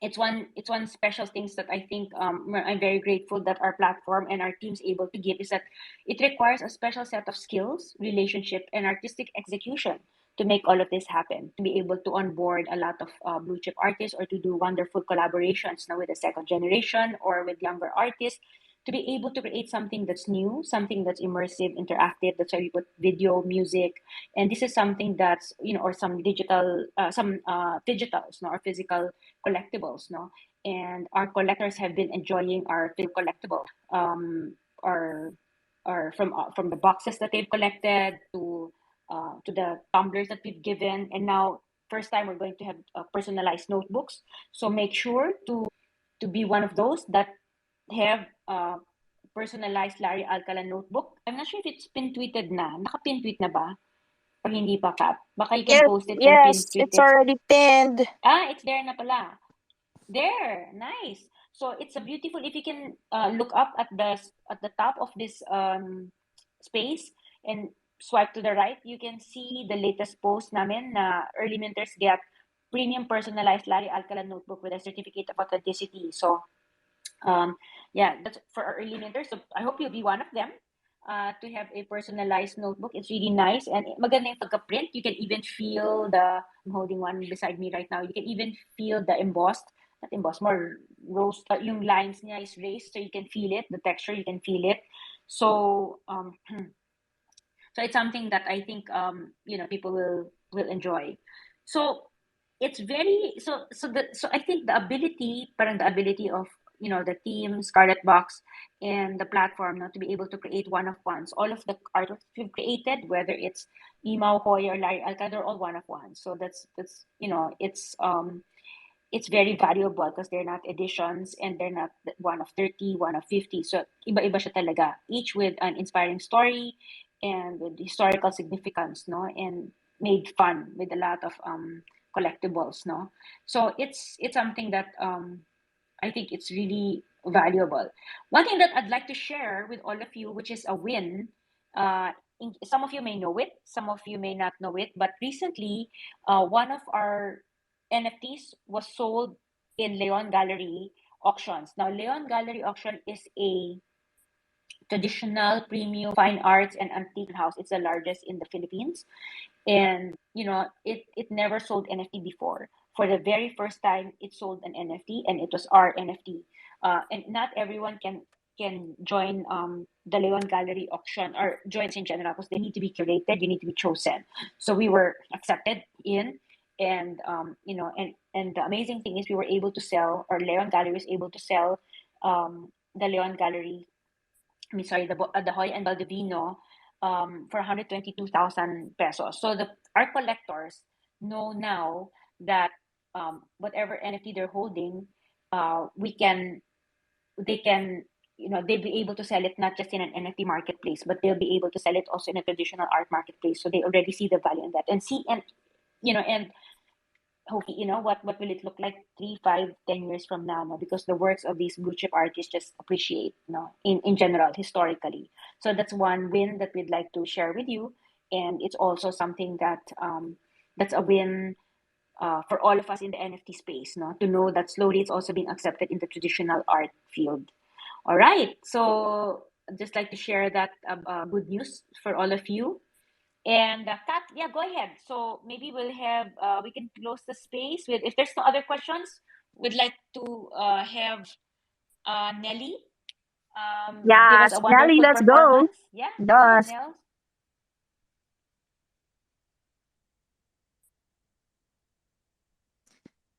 it's one special things that I think I'm very grateful that our platform and our team's able to give is that it requires a special set of skills, relationship, and artistic execution to make all of this happen. To be able to onboard a lot of blue chip artists or to do wonderful collaborations now with the second generation or with younger artists. To be able to create something that's new, something that's immersive, interactive. That's why we put video, music, and this is something that's or some digital, some digitals, no, or physical collectibles, no, and our collectors have been enjoying our physical collectible, or from the boxes that they've collected to the tumblers that we've given, and now first time we're going to have personalized notebooks. So make sure to be one of those that have personalized Larry Alcala notebook. I'm not sure if it's pin tweeted na. Naka-pin tweet na ba? Or hindi pa, Cap? Baka you can Yes, post it and pin yes, tweet it's it. already pinned. It's there na pala. There, nice. So it's a beautiful. If you can look up at the top of this space and swipe to the right, you can see the latest post namin na early minters get premium personalized Larry Alcala notebook with a certificate of authenticity. So yeah, that's for our early minters. So I hope you'll be one of them. To have a personalized notebook, it's really nice and maganda yung pagka-print. You can even feel I'm holding one beside me right now. You can even feel the embossed, not embossed, more rose. Yung lines niya is raised, so you can feel it. The texture, you can feel it. So so it's something that I think people will enjoy. So it's very so I think parang the ability of the team Scarlet Box and the platform to be able to create one of ones. All of the artworks we've created, whether it's Imao, Hoy, or Larry Alca, they're all one of ones. So that's it's very valuable because they're not editions and they're not one of 30, one of 50. So iba-iba siya talaga, each with an inspiring story and with historical significance, no, and made fun with a lot of collectibles, no. So it's something that I think it's really valuable. One thing that I'd like to share with all of you, which is a win, some of you may know it, some of you may not know it, but recently, one of our NFTs was sold in Leon Gallery auctions. Now, Leon Gallery auction is a traditional premium fine arts and antique house. It's the largest in the Philippines, and it never sold NFT before. For the very first time it sold an NFT, and it was our NFT. And not everyone can join the Leon Gallery auction or join in general because they need to be curated, you need to be chosen. So we were accepted in, and and the amazing thing is we were able to sell, or Leon Gallery was able to sell the Leon Gallery, I mean, sorry, the Hoy and Baldovino for 122,000 pesos. So our collectors know now that whatever NFT they're holding, we can they can they'll be able to sell it not just in an NFT marketplace, but they'll be able to sell it also in a traditional art marketplace. So they already see the value in that, and and hopefully, what will it look like 3, 5, 10 years from now, no? Because the works of these blue chip artists just appreciate, in general, historically. So that's one win that we'd like to share with you. And it's also something that's a win for all of us in the NFT space, no? To know that slowly it's also being accepted in the traditional art field. All right. So I'd just like to share that good news for all of you. And Kat, yeah, go ahead. So maybe we can close the space with, if there's no other questions, we'd like to have Nelly give us Yes, a Nelly, wonderful let's go. performance. Yeah, go ahead, Yes. Nell.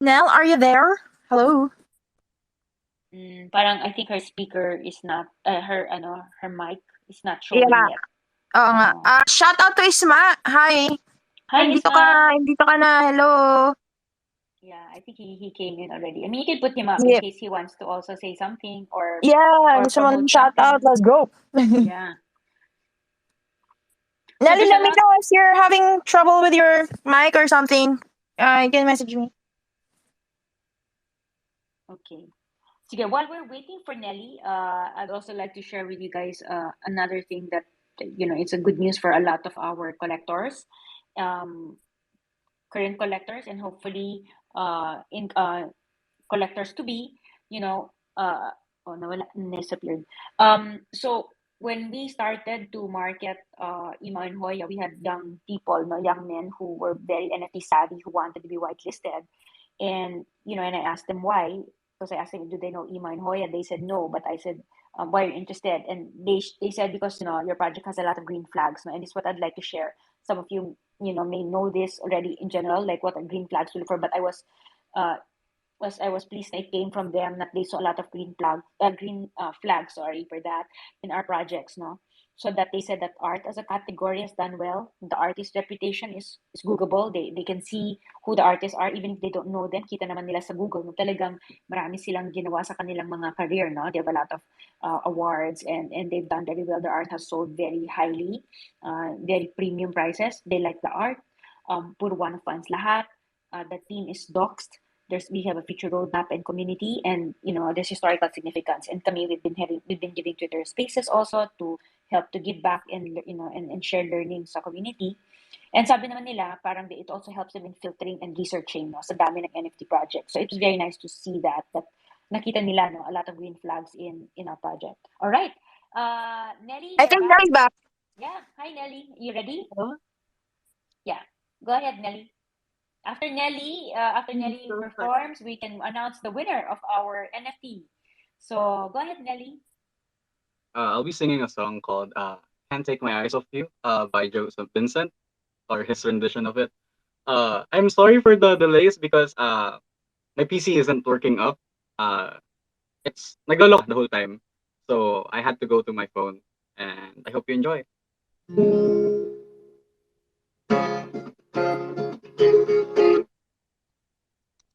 Nell, are you there? Hello. Parang I think her speaker is not, her mic is not showing Yeah. yet. Oo nga. Oh. Shout out to Isma. Hi. Hi, Nandito ka. Isma. Nandito ka na. Hello. Yeah, I think he came in already. I mean, you can put him up in Yeah. case he wants to also say something or Yeah. or Gusto mo promote shout out? something. Let's go. Yeah. So Nelly, there's a let me lot. know if you're having trouble with your mic or something. You can message me. Okay. Sige, while we're waiting for Nelly, I'd also like to share with you guys another thing that it's a good news for a lot of our collectors, um, current collectors, and hopefully in collectors to be. You know, oh no, disappeared. So when we started to market Ima and Hoya, we had young people, no, young men who were very NFT savvy who wanted to be whitelisted. And and I asked them why, because I asked them, do they know Ima and Hoya? They said no, but I said, why are you interested? And they said, because your project has a lot of green flags, no? And it's what I'd like to share. Some of you may know this already in general, like what are green flags to look for. But uh, I was pleased I came from them that they saw a lot of green flags, sorry for that, in our projects, no. So that they said that art as a category has done well. The artist reputation is Googleable. They can see who the artists are even if they don't know them. Kita naman nila sa Google. No, talagang marami silang ginawa sa kanilang mga career, no. They have a lot of awards, and they've done very well. Their art has sold very highly, very premium prices. They like the art. Puro one fans lahat. The team is doxed. We have a future roadmap and community, and there's historical significance. And kami, we've been giving Twitter spaces also to help to give back, and and share learning sa community. And sabi naman nila, parang it also helps them in filtering and researching, no, sa dami ng NFT project. So it was very nice to see that nakita nila, no, a lot of green flags in our project. All right, Nelly, I you're think back. Nelly's back. Yeah, hi Nelly, you ready? Oh, Yeah, go ahead, Nelly. After Nelly performs, we can announce the winner of our NFT. So go ahead, Nelly. I'll be singing a song called "Can't Take My Eyes Off You" by Joseph Vincent, or his rendition of it. I'm sorry for the delays because my PC isn't working up. Uh, it's naglolock the whole time, so I had to go to my phone, and I hope you enjoy.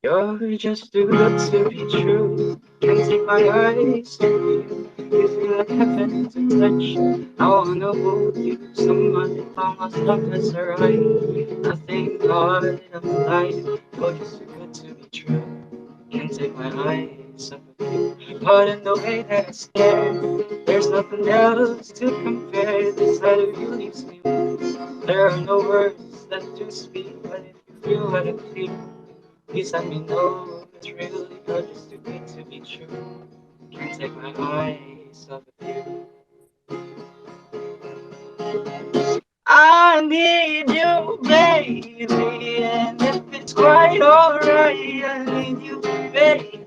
You're just too good to be true. Can't take my eyes off you. You feel like heaven to touch. I wanna hold you so much. All my stuff is alright. I thank God I'm alive. You're just too good to be true. Can't take my eyes off of you. But in the way that I stare, there's nothing else to compare. The sight of you leaves me weak. There are no words left to speak. But if you feel what I feel, please let me know it's real. You're just too good to be true. Can't take my eyes off of you. I need you, baby, and if it's quite alright, I need you, baby,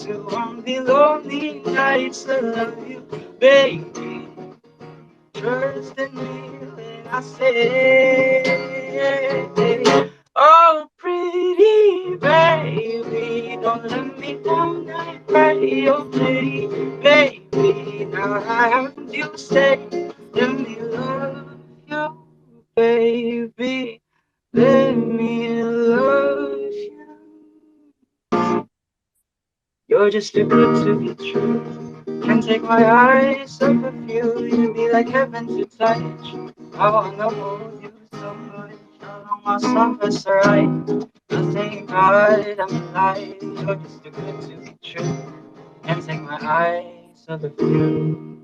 to on the lonely nights. I love you, baby. Trust in me when I say, oh, pretty baby, don't let me down. I pray, oh, pretty baby, now I have you say, let me love you, baby, let me love you. You're just too good to be true. Can't take my eyes off of you. You'd be like heaven to touch. I wanna hold you so much. All my summers are right. I thank God I'm alive. You're just too good to be true. Can't take my eyes off of you.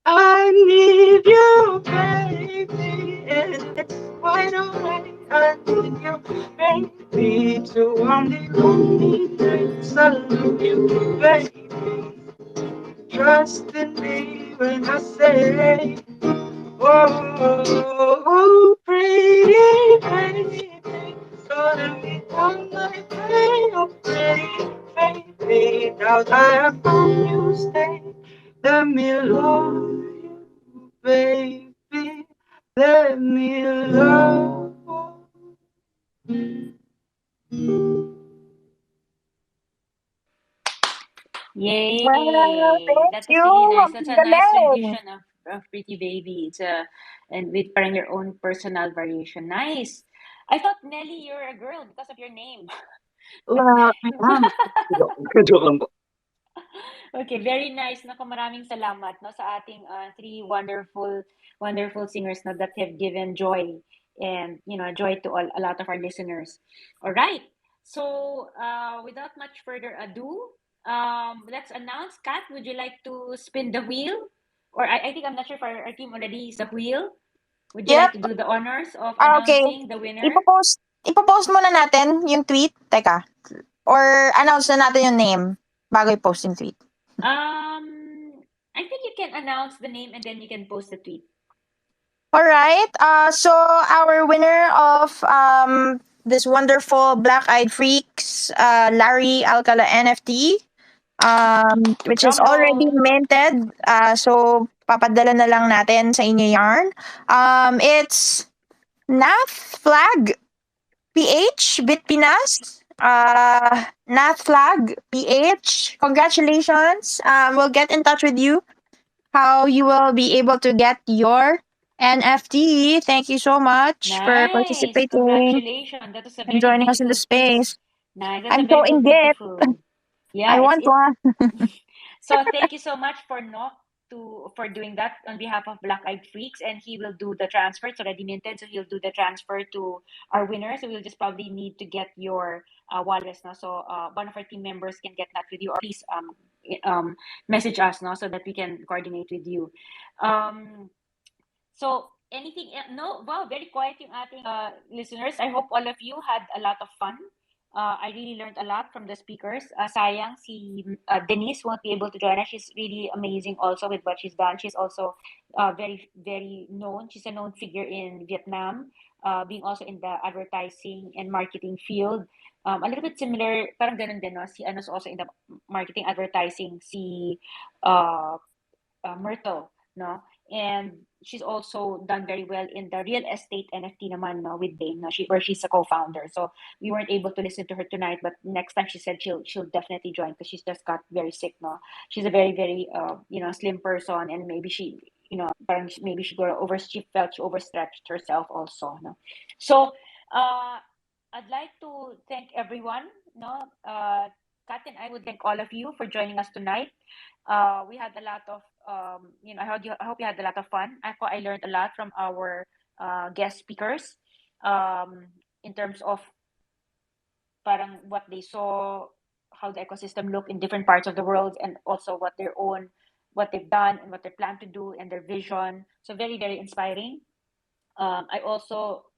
I need you, baby, and it's quite alright. I need you, baby, to on the lonely nights. I love you, baby. Trust in me when I say, oh, pretty baby, gonna be on my way, oh, pretty baby. Now that I found you, stay. Let me love you, baby. Let me love well, Yay! thank That was you. really nice. Ang That's a nice galing. rendition of Pretty Baby. It's and with parang your own personal variation. Nice. I thought Nelly, you're a girl because of your name. Well, I am. Joke lang po. Okay, very nice. Naku, maraming salamat, no, sa ating three wonderful singers, no, that have given joy and joy to a lot of our listeners. All right. So, without much further ado, let's announce. Kat, would you like to spin the wheel? Or I think I'm not sure if our team already is the wheel. Would you Yep. like to do the honors of Okay. announcing the winner? Ipopost muna natin yung tweet. Teka. Or announce na natin yung name bago i-post yung tweet. I think you can announce the name and then you can post the tweet. All right. So our winner of this wonderful Black Eyed Freaks, Larry Alcala NFT, which is Drum already roll. minted. So papadala na lang natin sa inyo yarn. It's Nath Flag PH Bitpinas. Nath Flag PH. Congratulations. We'll get in touch with you how you will be able to get your NFT. Thank you so much for Nice. participating Congratulations. That was a and very joining us in the beautiful piece. space. Nice. That's a I'm very so in debt. beautiful. I Yeah, want it's one. so thank you so much for Nock to for doing that on behalf of Black Eyed Freaks, and he will do the transfer. It's already minted, so he'll do the transfer to our winner. So we'll just probably need to get your wallet now. So one of our team members can get that with you, or please message us now so that we can coordinate with you. So anything no, wow, very quiet yung ating listeners. I hope all of you had a lot of fun. I really learned a lot from the speakers. Sayang si Denise won't be able to join us. She's really amazing also with what she's done. She's also very very known. She's a known figure in Vietnam, being also in the advertising and marketing field. A little bit similar, parang ganun din, no? Si Ano's also in the marketing advertising, si uh, Myrtle, no? And she's also done very well in the real estate NFT naman, no, with Dane, no? Where she's a co-founder. So we weren't able to listen to her tonight, but next time she said she'll definitely join because she's just got very sick, no? She's a very very slim person, and maybe she parang maybe she felt she overstretched herself also, no? So uh I'd like to thank everyone, no? Kat and I would thank all of you for joining us tonight. We had a lot of I hope you had a lot of fun. I learned a lot from our guest speakers, in terms of parang what they saw, how the ecosystem look in different parts of the world, and also what they've done and what they plan to do and their vision. So very very inspiring. I also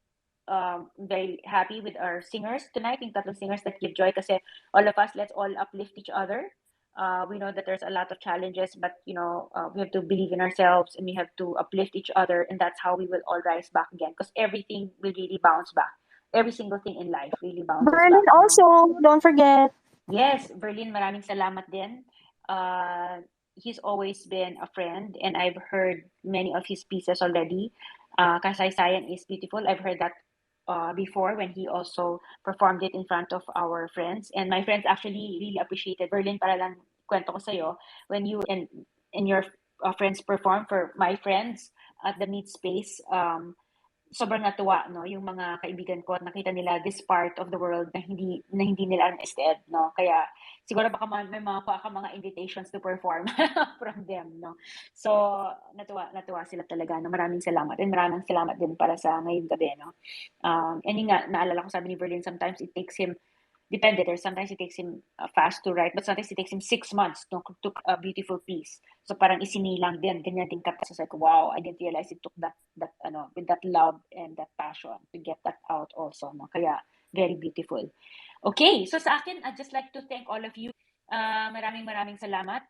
very happy with our singers tonight, yung tatlong singers that give joy kasi all of us, let's all uplift each other. We know that there's a lot of challenges, but we have to believe in ourselves and we have to uplift each other, and that's how we will all rise back again because everything will really bounce back. Every single thing in life really bounces Berlin back, no? also. Don't forget. Yes, Berlin, maraming salamat din. He's always been a friend, and I've heard many of his pieces already. Kasaysayan is beautiful. I've heard that before when he also performed it in front of our friends. And my friends actually really appreciated Berlin. Para lang kwento ko sa'yo, when you and your friends perform for my friends at the Meet Space, sobrang natuwa, no, yung mga kaibigan ko at nakita nila this part of the world na hindi nila understood, no, kaya siguro baka may mga pa mga invitations to perform from them, no. So natuwa sila talaga, no. Maraming salamat, and maraming salamat din para sa ngayong gabi, no. And yun nga, naalala ko sabi ni Berlin, sometimes it takes him depende. There's sometimes it takes him fast to write, but sometimes it takes him 6 months to a beautiful piece. So parang isinilang din, ganyan din katas. It's like, wow, I didn't realize it took that with that love and that passion to get that out also, no? Kaya very beautiful. Okay, so sa akin, I'd just like to thank all of you. Maraming salamat.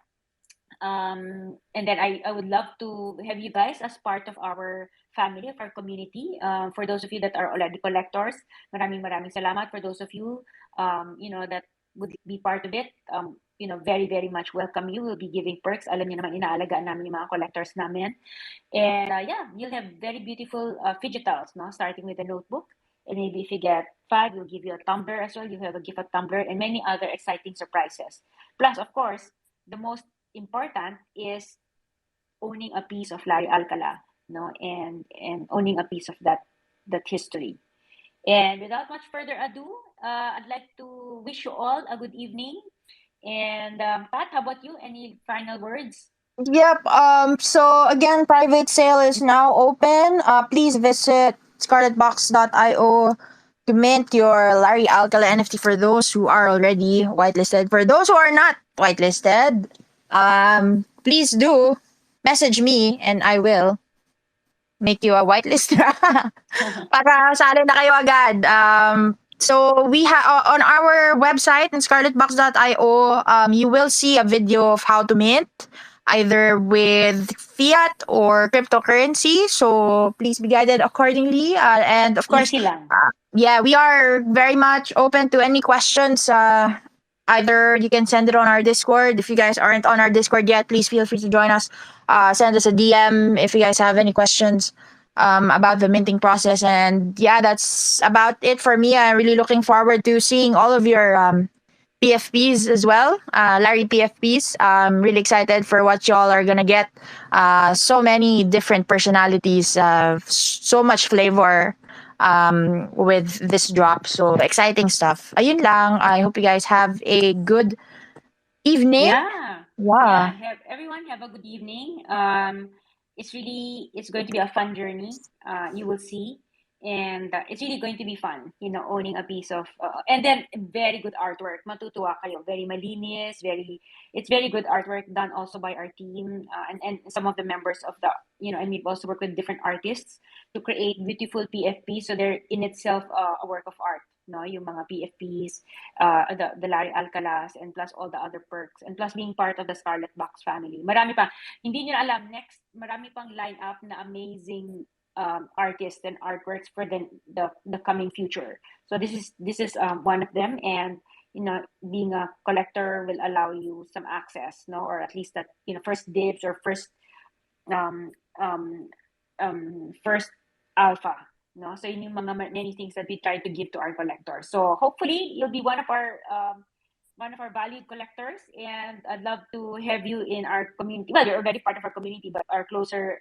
And then I would love to have you guys as part of our family, of our community. For those of you that are already collectors, maraming salamat. For those of you, that would be part of it, very, very much welcome you. We'll be giving perks. Alam niyo naman, inaalagaan namin yung mga collectors namin. And yeah, you'll have very beautiful fidgetals, no? Starting with a notebook. And maybe if you get 5, we'll give you a tumbler as well. You have a gift of tumbler and many other exciting surprises. Plus, of course, the most important is owning a piece of Larry Alcala, no, and owning a piece of that history. And without much further ado, I'd like to wish you all a good evening. And Pat, how about you? Any final words? Yep. So again, private sale is now open. Please visit scarletbox.io to mint your Larry Alcala NFT for those who are already whitelisted. For those who are not whitelisted, please do message me and I will make you a whitelist para sali na kayo agad. So we have on our website in scarletbox.io, you will see a video of how to mint either with fiat or cryptocurrency. So please be guided accordingly. And of course, Easy lang. yeah, we are very much open to any questions. Either you can send it on our Discord. If you guys aren't on our Discord yet, please feel free to join us. Send us a DM if you guys have any questions about the minting process. And yeah, that's about it for me. I'm really looking forward to seeing all of your PFPs as well, Larry PFPs. I'm really excited for what y'all are gonna get. So many different personalities, so much flavor with this drop. So exciting stuff. Ayun lang. I hope you guys have a good evening. Yeah. Yeah. Everyone have a good evening. It's going to be a fun journey. You will see, and it's really going to be fun. Owning a piece of and then very good artwork. Matutuwa kayo. Very malinis. It's very good artwork done also by our team and some of the members of the. And we've also worked with different artists to create beautiful PFP. So they're in itself a work of art. No, yung mga PFPs, the Larry Alcalas, and plus all the other perks, and plus being part of the Scarlet Box family. Marami pa. Hindi nyo na alam, next, marami pang lineup na amazing artists and artworks for the coming future. So this is one of them, and being a collector will allow you some access, no, or at least that first dibs or first um, um, first alpha. No, so yun yung mga many things that we try to give to our collectors. So hopefully you'll be one of our valued collectors, and I'd love to have you in our community. Well, you're already part of our community, but our closer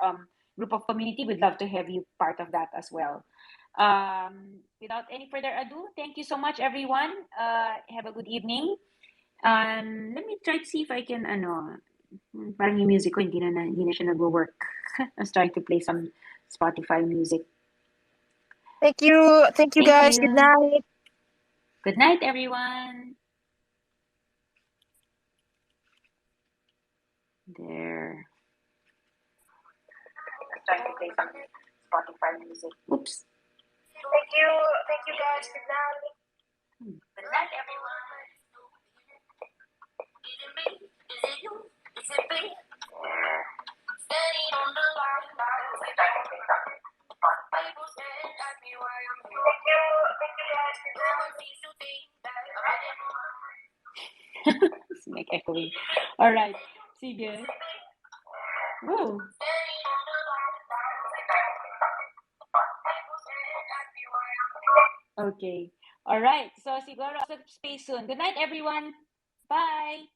group of community, we'd love to have you part of that as well. Without any further ado, thank you so much, everyone. Have a good evening. Let me try to see if I can parang yung music ko hindi na siya nagwo-work. I was trying to play some Spotify music. Thank you. Thank you, guys. you. Good night. Good night, everyone. There. I'm trying to play some Spotify music. Oops. Thank you, guys. Good night. Good night, everyone. Is it me? Is it you? Is it me? Standing on the line. People stand at me while I'm here. Thank you, guys. No one seems to think that Let's make echoing. All right. Sige. Woo. Okay. All right. So siguro sa space soon. Good night, everyone. Bye.